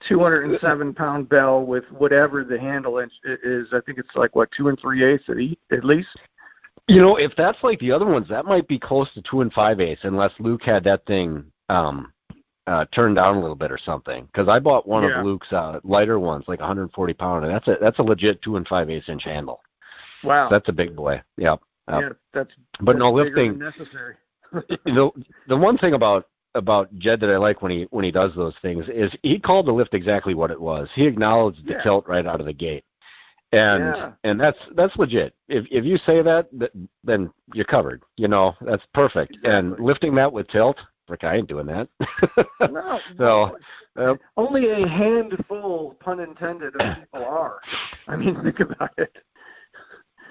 207-pound bell with whatever the handle is. I think it's like 2 3/8 at least. If that's like the other ones, that might be close to 2 5/8, unless Luke had that thing turned down a little bit or something. Because I bought one of Luke's lighter ones, like 140 pound, and that's a legit 2 5/8 inch handle. Wow, so that's a big boy. Yep. Yeah, that's no lifting. Necessary. The one thing about Jed that I like when he does those things is he called the lift exactly what it was. He acknowledged the tilt right out of the gate, and that's legit. If you say that, then you're covered. That's perfect. Exactly. And lifting that with tilt, like I ain't doing that. No. Only a handful, pun intended, of people are. Think about it.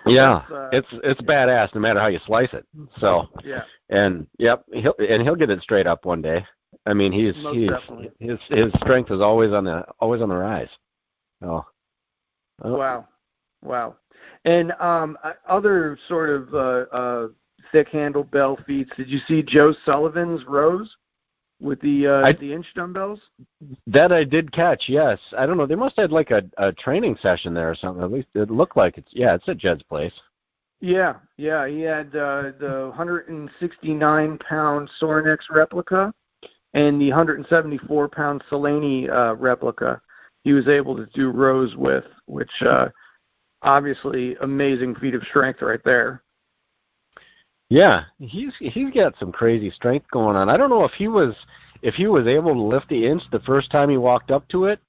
Yeah, it's badass no matter how you slice it. So and he'll get it straight up one day. His strength is always on the rise. Oh. Wow. And other sort of thick handle bell feats. Did you see Joe Sullivan's rows? with the inch dumbbells? That I did catch, yes. I don't know. They must have had like a training session there or something. At least it looked like it's at Jed's place. Yeah. He had the 169-pound Sorinex replica and the 174-pound Selene replica. He was able to do rows with, which obviously amazing feat of strength right there. Yeah, he's got some crazy strength going on. I don't know if he was able to lift the inch the first time he walked up to it,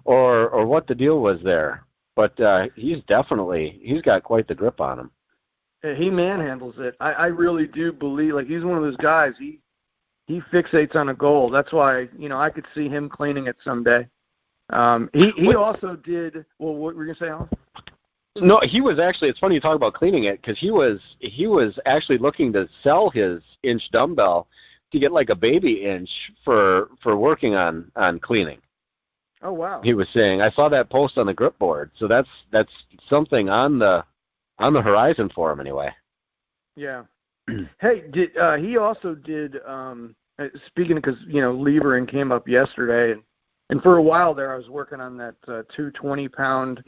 or what the deal was there. But he's got quite the grip on him. He manhandles it. I really do believe, like, he's one of those guys. He fixates on a goal. That's why, I could see him cleaning it someday. He also did. Well, what were you gonna say, Alan? No, he was actually. It's funny you talk about cleaning it because he was actually looking to sell his inch dumbbell to get like a baby inch for working on cleaning. Oh wow! He was saying, I saw that post on the grip board, so that's something on the horizon for him anyway. Yeah. Hey, he also did? Speaking because levering came up yesterday, and for a while there I was working on that 220-pound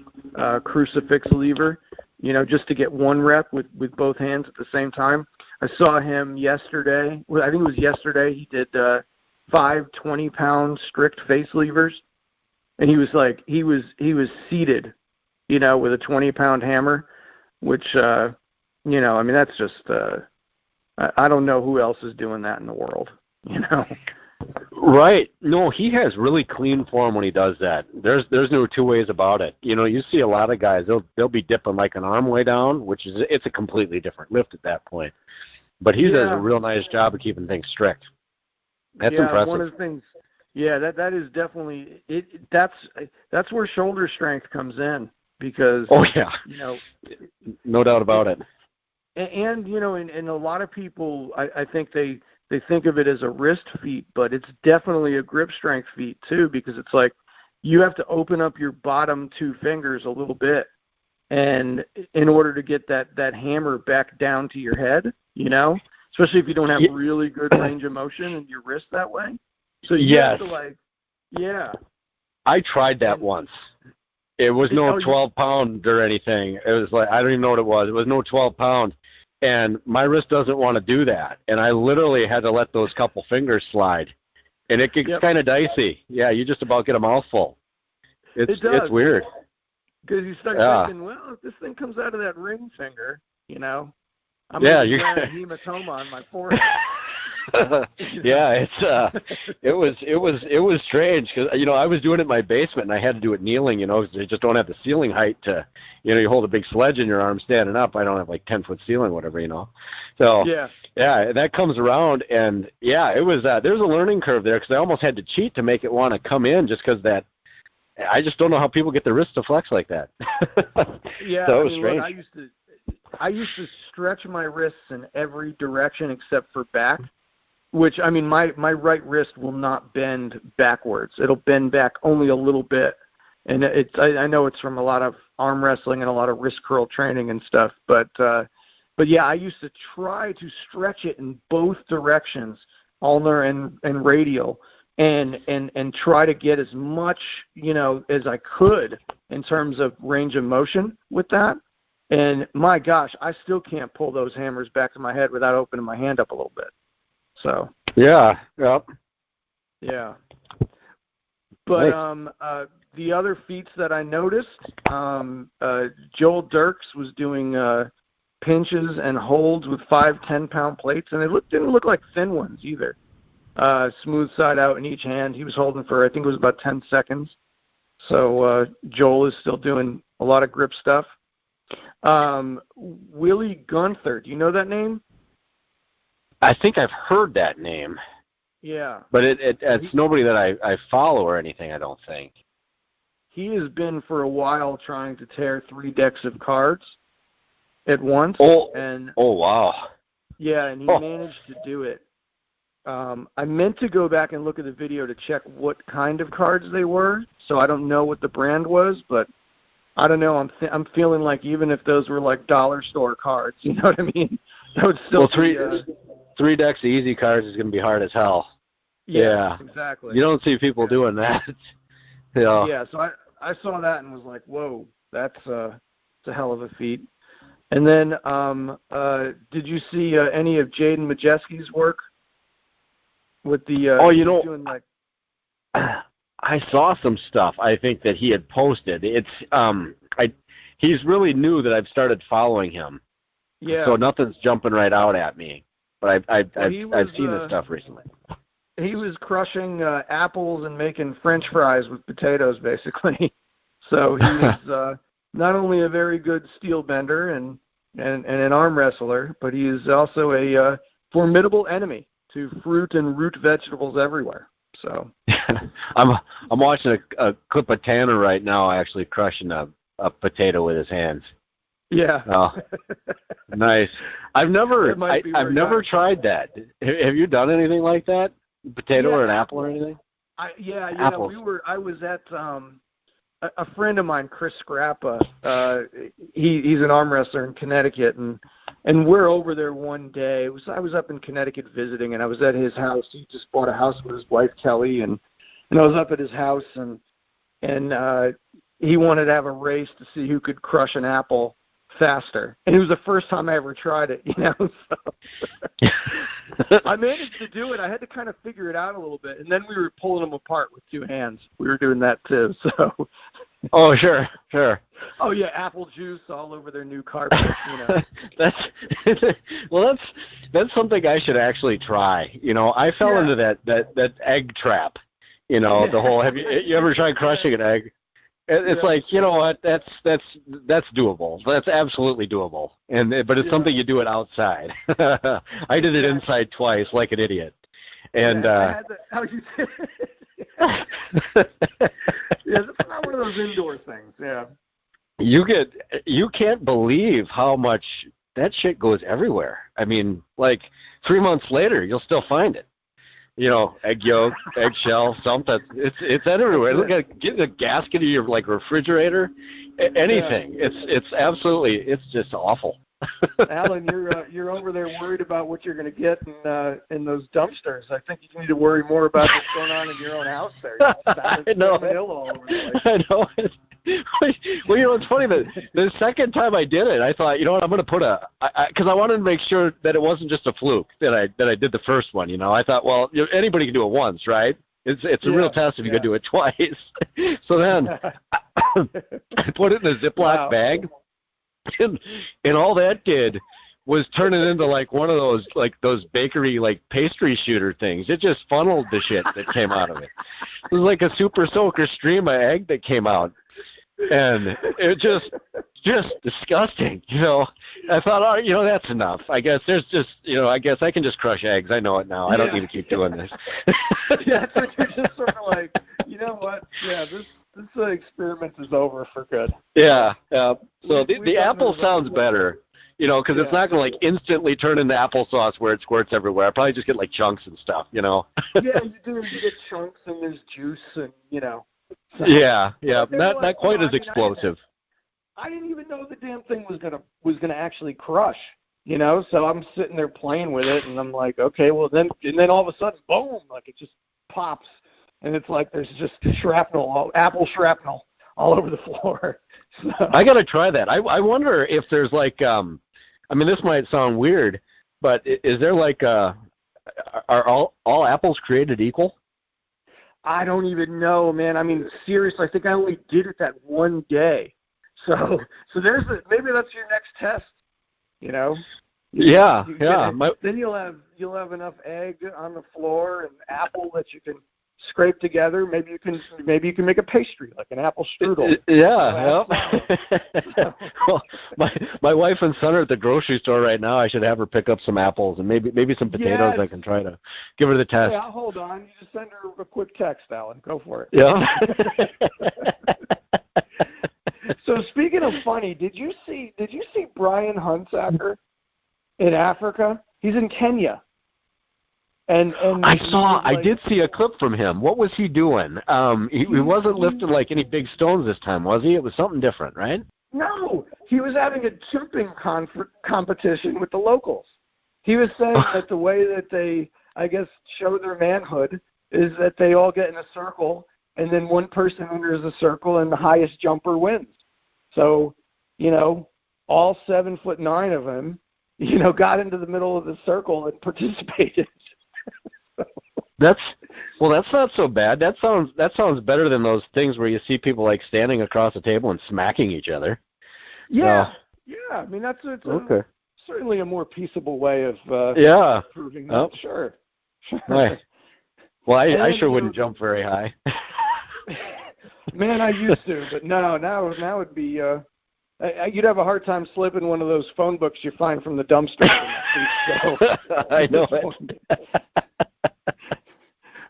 crucifix lever, just to get one rep with both hands at the same time. I saw him yesterday. Well, I think it was yesterday. He did 5 20-pound strict face levers, and he was seated, with a 20-pound hammer, which that's just I don't know who else is doing that in the world, Right. No, he has really clean form when he does that. There's no two ways about it. You see a lot of guys, they'll be dipping like an arm way down, it's a completely different lift at that point. But he does a real nice job of keeping things strict. That's impressive. One of the things, that is definitely it. That's where shoulder strength comes in because no doubt about it. And and a lot of people, I think they think of it as a wrist feat, but it's definitely a grip strength feat too, because it's like you have to open up your bottom 2 fingers a little bit, and in order to get that hammer back down to your head, especially if you don't have really good range of motion in your wrist that way. So you have to I tried that once. It was no 12-pound or anything. It was like, I don't even know what it was. It was no 12-pound. And my wrist doesn't want to do that. And I literally had to let those couple fingers slide. And it gets kind of dicey. Yeah, you just about get a mouthful. It's weird. Because you start thinking, well, if this thing comes out of that ring finger, I'm going to get a hematoma on my forehead. It was strange because I was doing it in my basement and I had to do it kneeling, because I just don't have the ceiling height to, you hold a big sledge in your arm standing up. I don't have like 10-foot ceiling, whatever, So that comes around and it was there's a learning curve there because I almost had to cheat to make it want to come in just because that. I just don't know how people get their wrists to flex like that. So it was strange. Look, I used to stretch my wrists in every direction except for back. Which, my right wrist will not bend backwards. It'll bend back only a little bit. And I know it's from a lot of arm wrestling and a lot of wrist curl training and stuff. But I used to try to stretch it in both directions, ulnar and radial, and try to get as much, as I could in terms of range of motion with that. And my gosh, I still can't pull those hammers back to my head without opening my hand up a little bit. So yeah. But the other feats that I noticed, Joel Dirks was doing pinches and holds with 5 10-pound plates, and didn't look like thin ones either. Smooth side out in each hand. He was holding for I think it was about 10 seconds. So Joel is still doing a lot of grip stuff. Willie Gunther, do you know that name? I think I've heard that name. Yeah. But it's nobody that I follow or anything, I don't think. He has been for a while trying to tear 3 decks of cards at once. Oh wow. Yeah, and he managed to do it. I meant to go back and look at the video to check what kind of cards they were, so I don't know what the brand was, but I don't know. I'm feeling like even if those were like dollar store cards, you know what I mean? That would still be, 3 decks of easy cards is going to be hard as hell. Yeah. Exactly. You don't see people doing that. Yeah, so I saw that and was like, whoa, that's a hell of a feat. And then did you see any of Jaden Majeski's work with the doing like I saw some stuff I think that he had posted. It's he's really new that I've started following him. Yeah. So nothing's jumping right out at me. But I've seen his stuff recently. He was crushing apples and making French fries with potatoes, basically. So he was not only a very good steel bender and an arm wrestler, but he is also a formidable enemy to fruit and root vegetables everywhere. So I'm watching a clip of Tanner right now, actually crushing a potato with his hands. Yeah. Oh, nice. I've never tried that. Have you done anything like that? Potato or an apple or anything? Apples. I was at a friend of mine, Chris Scrappa. He's an arm wrestler in Connecticut, and we're over there one day. I was up in Connecticut visiting, and I was at his house. He just bought a house with his wife Kelly, and I was up at his house, and he wanted to have a race to see who could crush an apple faster. And it was the first time I ever tried it, So I managed to do it. I had to kind of figure it out a little bit, and then we were pulling them apart with two hands. We were doing that too. So. Oh, sure. Oh yeah, apple juice all over their new carpet. That's something I should actually try. I fell into that egg trap. The whole. Have you ever tried crushing an egg? It's like, you know what? That's doable. That's absolutely doable. But it's something you do it outside. I did it inside twice, like an idiot. And how you did it? It's not one of those indoor things. Yeah. You can't believe how much that shit goes everywhere. I mean, like 3 months later, you'll still find it. Egg yolk, eggshell, something. It's everywhere. Look at getting a gasket of your refrigerator, anything. It's absolutely. It's just awful. Alan, you're over there worried about what you're going to get in those dumpsters. I think you need to worry more about what's going on in your own house there. I know. All over the place. I know. Well, it's funny that the second time I did it, I thought, I'm going to put because I wanted to make sure that it wasn't just a fluke that I did the first one. I thought, well, anybody can do it once, right? It's a real test if you could do it twice. So then I put it in a Ziploc bag, and all that did was turn it into one of those bakery pastry shooter things. It just funneled the shit that came out of it. It was like a super soaker stream of egg that came out. And it just disgusting, I thought, that's enough. I guess there's just, I guess I can just crush eggs. I know it now. I don't need to keep doing this. That's what you're just sort of like, you know what? Yeah, this experiment is over for good. Yeah. So the apple sounds better, because it's not going to instantly turn into applesauce where it squirts everywhere. I probably just get chunks and stuff, Yeah, you do. You get chunks and there's juice and, So, not quite as explosive. I didn't even know the damn thing was gonna actually crush, So I'm sitting there playing with it, and I'm like, okay, well then all of a sudden, boom, it just pops, and it's like there's just apple shrapnel all over the floor. So. I gotta try that. I wonder if there's this might sound weird, but is there are all apples created equal? I don't even know, man. Seriously, I think I only did it that one day. So maybe that's your next test, Yeah. Then you'll have enough egg on the floor and apple that you can scrape together. Maybe you can make a pastry, like an apple strudel. Yeah. Well, my wife and son are at the grocery store right now. I should have her pick up some apples and maybe some potatoes. Yes. I can try to give her the test. Yeah, hold on. You just send her a quick text, Alan. Go for it. Yeah. So speaking of funny, did you see Brian Hunsaker in Africa? He's in Kenya. And I did see a clip from him. What was he doing? He wasn't lifting any big stones this time, was he? It was something different, right? No, he was having a jumping competition with the locals. He was saying that the way that they, I guess, show their manhood is that they all get in a circle, and then one person enters the circle, and the highest jumper wins. So, all 7'9" of them, got into the middle of the circle and participated. That's not so bad. That sounds better than those things where you see people like standing across the table and smacking each other. Yeah, yeah. I mean, it's certainly a more peaceable way of proving that. Oh. Sure. Right. Well, I sure wouldn't jump very high. Man, I used to, but now it'd be you'd have a hard time slipping one of those phone books you find from the dumpster. I know it.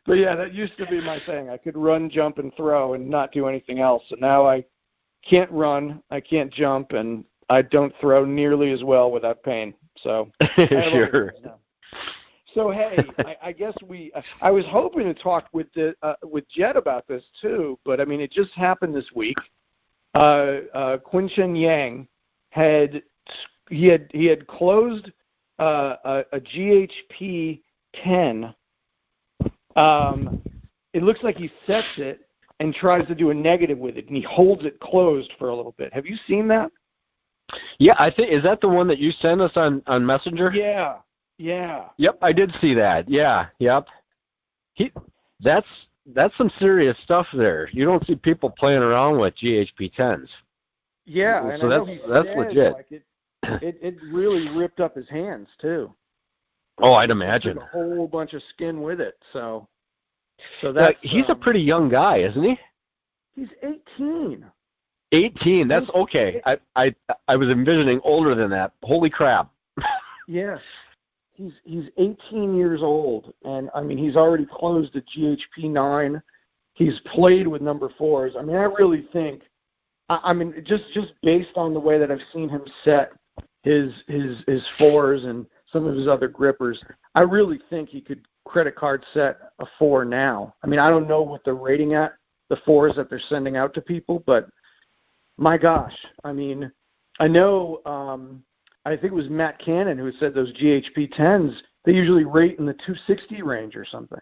But yeah, that used to be my thing. I could run, jump, and throw and not do anything else. And now I can't run, I can't jump, and I don't throw nearly as well without pain. So sure. So hey, I guess I was hoping to talk with Jed about this too, but I mean it just happened this week. Qinshen Yang had closed a GHP 10. It looks like he sets it and tries to do a negative with it, and he holds it closed for a little bit. Have you seen that? Yeah, I think is that the one that you sent us on Messenger? Yeah. Yep, I did see that. Yeah, yep. That's some serious stuff there. You don't see people playing around with GHP 10s. Yeah, so that's legit. Like it really ripped up his hands too. Oh, I'd imagine. A whole bunch of skin with it. So that's he's a pretty young guy, isn't he? He's 18. 18. That's okay. I was envisioning older than that. Holy crap. Yes. He's 18 years old, and I mean he's already closed a GHP 9. He's played with number 4s. I mean I really think, I mean just based on the way that I've seen him set his 4s and some of his other grippers, I really think he could credit card set a 4 now. I mean I don't know what they're rating at, the 4s that they're sending out to people, but my gosh, I mean I know. I think it was Matt Cannon who said those GHP 10s, they usually rate in the 260 range or something.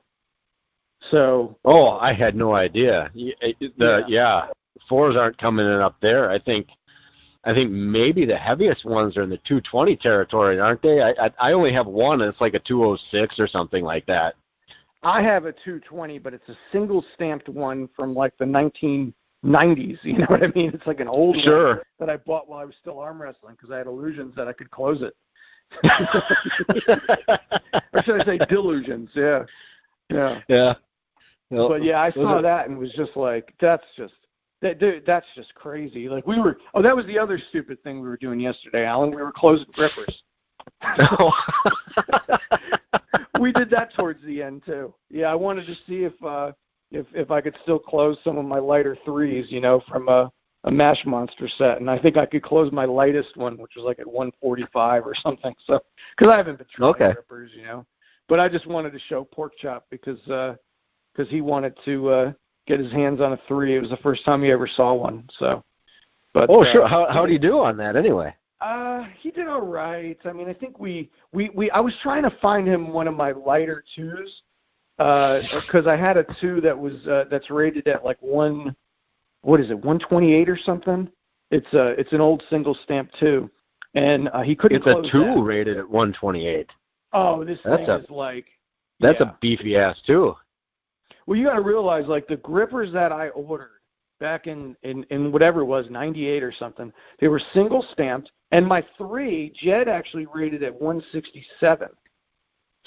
So. Oh, I had no idea. Yeah, 4s aren't coming in up there. I think maybe the heaviest ones are in the 220 territory, aren't they? I only have one, and it's like a 206 or something like that. I have a 220, but it's a single stamped one from like the 1990s, you know what I mean? It's like an old one that I bought while I was still arm wrestling because I had illusions that I could close it. Or should I say delusions? Yeah. But yeah, I saw that and was just like, that's just crazy. Like that was the other stupid thing we were doing yesterday, Alan. We were closing grippers. We did that towards the end too. Yeah, I wanted to see if I could still close some of my lighter 3s, from a Mash Monster set, and I think I could close my lightest one, which was like at 145 or something. So, because I haven't been trying grippers, but I just wanted to show Porkchop because he wanted to get his hands on a 3. It was the first time he ever saw one. So, but sure. How do you do on that anyway? He did all right. I mean, I think I was trying to find him one of my lighter 2s. Because I had a 2 that was that's rated at like 128 or something. It's an old single stamp 2, and he couldn't. It's a 2 that. Rated at 128. Oh, this thing is like. That's a beefy ass 2. Well, you got to realize, like the grippers that I ordered back in whatever it was, 98 or something, they were single stamped, and my 3 Jed actually rated at 167.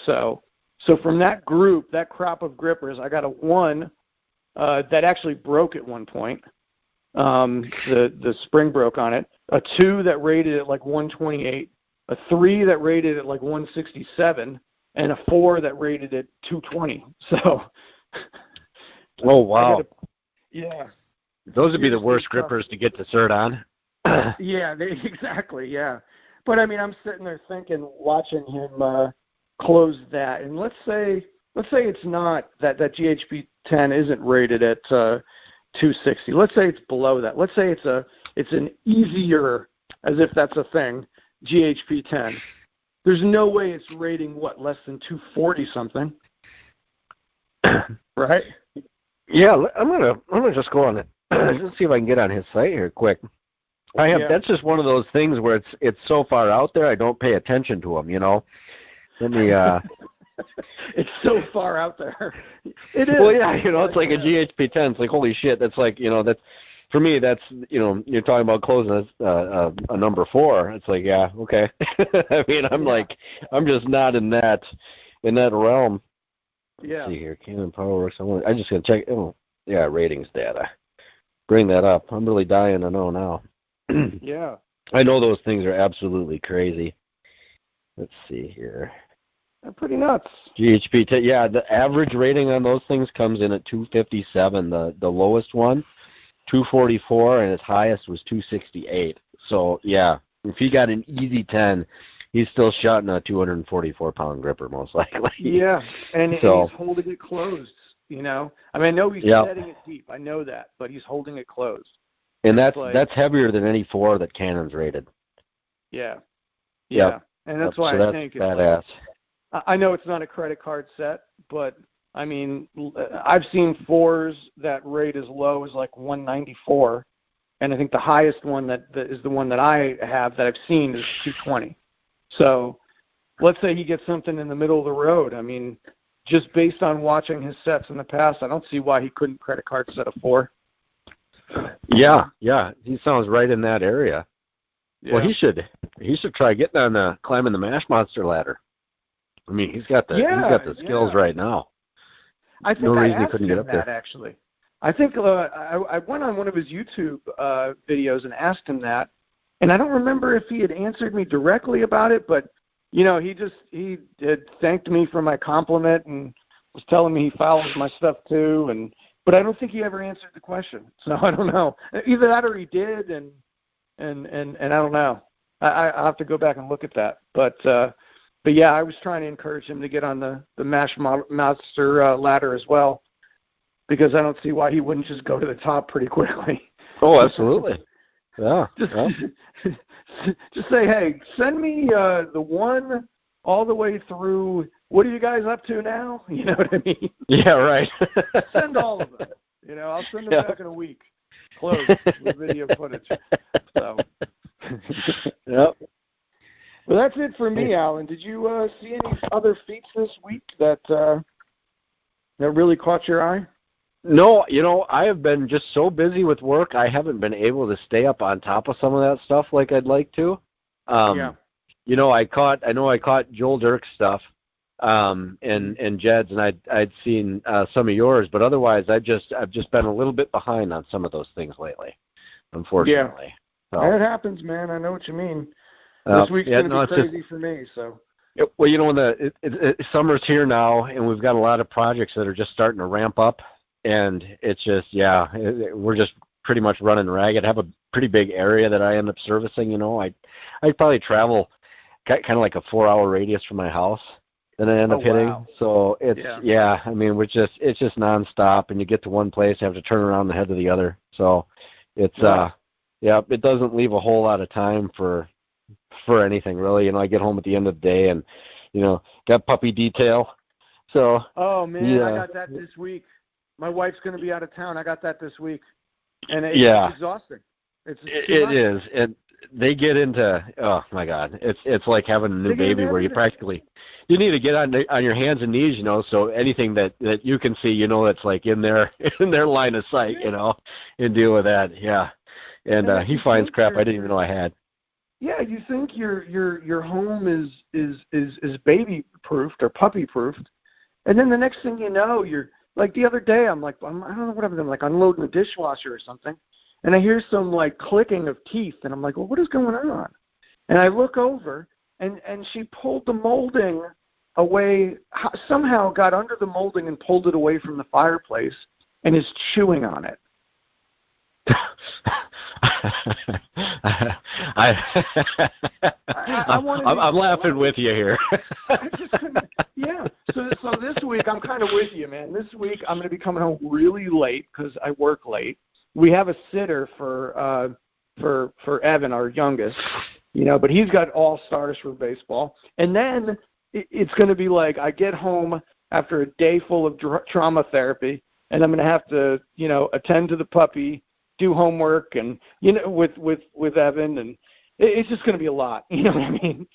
So from that group, that crop of grippers, I got a 1 that actually broke at one point. The spring broke on it. A 2 that rated at like 128. A 3 that rated at like 167. And a 4 that rated at 220. So. Oh, wow. Yeah. Those would be the worst grippers to get the cert on. Yeah, exactly, yeah. But, I mean, I'm sitting there thinking, watching him close that, and let's say it's not that GHP 10 isn't rated at 260. Let's say it's below that. Let's say it's an easier, as if that's a thing, GHP 10. There's no way it's rating less than 240 something. Right? Yeah, I'm gonna just go on it. Just see if I can get on his site here quick. That's just one of those things where it's so far out there I don't pay attention to them. Let me. It's so far out there. It is. Well, yeah, it's like a GHP 10. It's like, holy shit. That's like, that's for me. That's you're talking about closing a number 4. It's like, yeah, okay. I mean, I'm just not in that realm. Yeah. Let's see here, Canon PowerWorks. I'm just gonna check. Oh, yeah, ratings data. Bring that up. I'm really dying to know now. Yeah. I know those things are absolutely crazy. Let's see here. They're pretty nuts. GHP, the average rating on those things comes in at 257. The lowest one, 244, and his highest was 268. So, yeah, if he got an easy 10, he's still shooting a 244-pound gripper, most likely. Yeah, and he's holding it closed, I mean, I know he's setting it deep. I know that, but he's holding it closed. And that's heavier than any 4 that Canon's rated. Yeah. Yeah. And that's why I think it's badass. I know it's not a credit card set, but, I mean, I've seen 4s that rate as low as like 194, and I think the highest one that is the one that I have that I've seen is 220. So let's say he gets something in the middle of the road. I mean, just based on watching his sets in the past, I don't see why he couldn't credit card set a 4. Yeah, he sounds right in that area. Yeah. Well, he should try getting climbing the Mash Monster ladder. I mean, he's got the skills right now. I think no I reason he asked couldn't him get up there. that, actually. I think I went on one of his YouTube videos and asked him that, and I don't remember if he had answered me directly about it, but he had thanked me for my compliment and was telling me he follows my stuff too, but I don't think he ever answered the question. So I don't know. Either that or he did, and I don't know. I'll have to go back and look at that. But yeah, I was trying to encourage him to get on the Mash Monster ladder as well, because I don't see why he wouldn't just go to the top pretty quickly. Oh, absolutely. Yeah. Just say, hey, send me the one all the way through. What are you guys up to now? You know what I mean? Yeah, right. Send all of it. I'll send them back in a week. Close with video footage. So. Yep. Well, that's it for me, Alan. Did you see any other feats this week that really caught your eye? No, I have been just so busy with work, I haven't been able to stay up on top of some of that stuff like I'd like to. Yeah. I caught Joel Dirk's stuff, and Jed's, and I'd seen some of yours, but otherwise I've just been a little bit behind on some of those things lately, unfortunately. Yeah. So. It happens, man. I know what you mean. This week's going to be crazy for me, so. Well, when summer's here now, and we've got a lot of projects that are just starting to ramp up, and it's just, we're just pretty much running ragged. I have a pretty big area that I end up servicing, I'd probably travel kind of like a 4-hour radius from my house that I end up hitting. Wow. So it's, I mean, it's just nonstop, and you get to one place, you have to turn around and head to the other. So it's, it doesn't leave a whole lot of time for anything really. I get home at the end of the day and, got puppy detail. So. Oh man, I got that this week. My wife's going to be out of town. I got that this week, and it's exhausting. It is, and they get into, oh my God, it's like having a new baby where you need to get on your hands and knees, so anything that you can see, it's like in their line of sight, and deal with that. Yeah, and he finds crap I didn't even know I had. Yeah, you think your home is baby proofed or puppy proofed, and then the next thing you know, you're like the other day. I don't know what I'm like unloading the dishwasher or something, and I hear some like clicking of teeth, and I'm like, well, what is going on? And I look over, and she pulled the molding away. Somehow got under the molding and pulled it away from the fireplace, and is chewing on it. I'm laughing with you here. So this week I'm kind of with you, man. This week I'm going to be coming home really late because I work late. We have a sitter for Evan, our youngest, but he's got all stars for baseball. And then it's going to be like I get home, after a day full of trauma therapy, and I'm going to have to, attend to the puppy, do homework, and with Evan, and it's just going to be a lot. You know what I mean?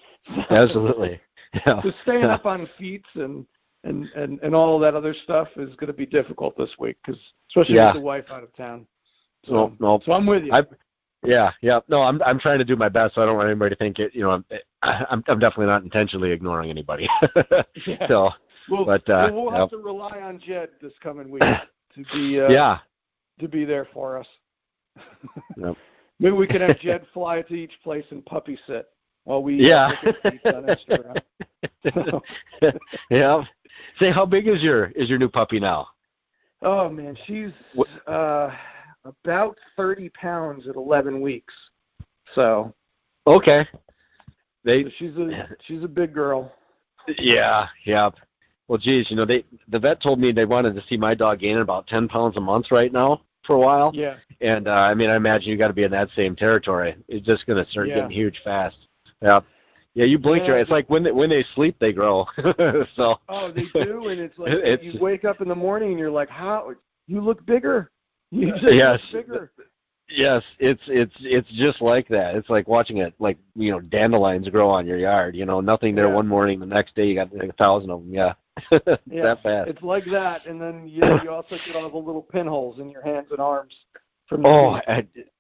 Absolutely. Yeah. So staying up on Feats and all of that other stuff is going to be difficult this week, because especially with the wife out of town. So, so I'm with you. Yeah. No, I'm trying to do my best, so I don't want anybody to think it. I'm definitely not intentionally ignoring anybody. Yeah. So, we'll have to rely on Jed this coming week to be there for us. Yep. Maybe we could have Jed fly to each place and puppy sit while we look at Feats on Instagram. Yeah. Say, how big is your new puppy now? Oh man, she's about 30 pounds at 11 weeks. So. Okay. So she's a big girl. Yeah. Well, geez, the vet told me they wanted to see my dog gain about 10 pounds a month right now for a while. Yeah. And I imagine you got to be in that same territory. It's just going to start getting huge fast. Yeah. Yeah, you blink your eye. It's like when they sleep, they grow. So. Oh, they do, and it's like you wake up in the morning and you're like, "How you look bigger? You just look bigger." Yes, it's just like that. It's like watching it, like dandelions grow on your yard. Nothing there one morning, the next day you got 1,000 of them. Yeah. That fast. It's like that, and then you also get all the little pinholes in your hands and arms.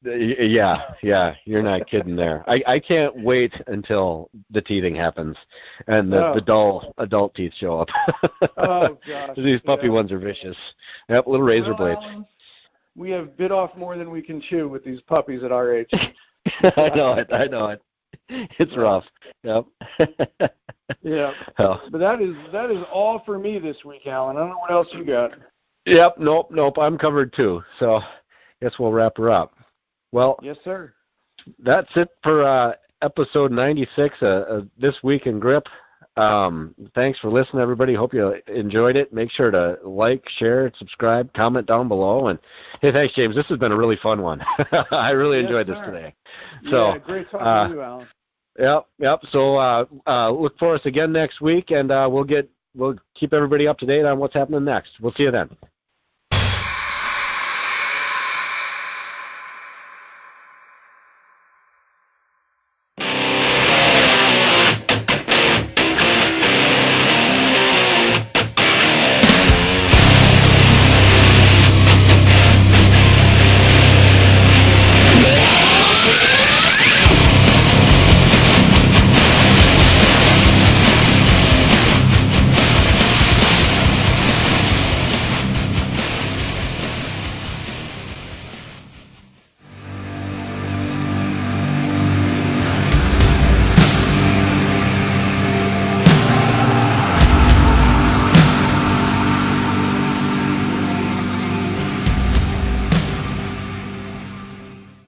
Yeah, you're not kidding there. I can't wait until the teething happens and the dull adult teeth show up. Oh gosh, these puppy ones are vicious. Yep, little razor blades. We have bit off more than we can chew with these puppies at our age. I know it. It's rough. Yep. Yeah. Oh. But that is all for me this week, Alan. I don't know what else you got. Yep. Nope. I'm covered too. So, guess we'll wrap her up. Well. Yes, sir. That's it for episode 96 of This Week in Grip. Thanks for listening, everybody. Hope you enjoyed it. Make sure to like, share, subscribe, comment down below. And hey, thanks, James. This has been a really fun one. I really enjoyed this today. So, great talking to you, Alan. Yep. So look for us again next week, and we'll keep everybody up to date on what's happening next. We'll see you then.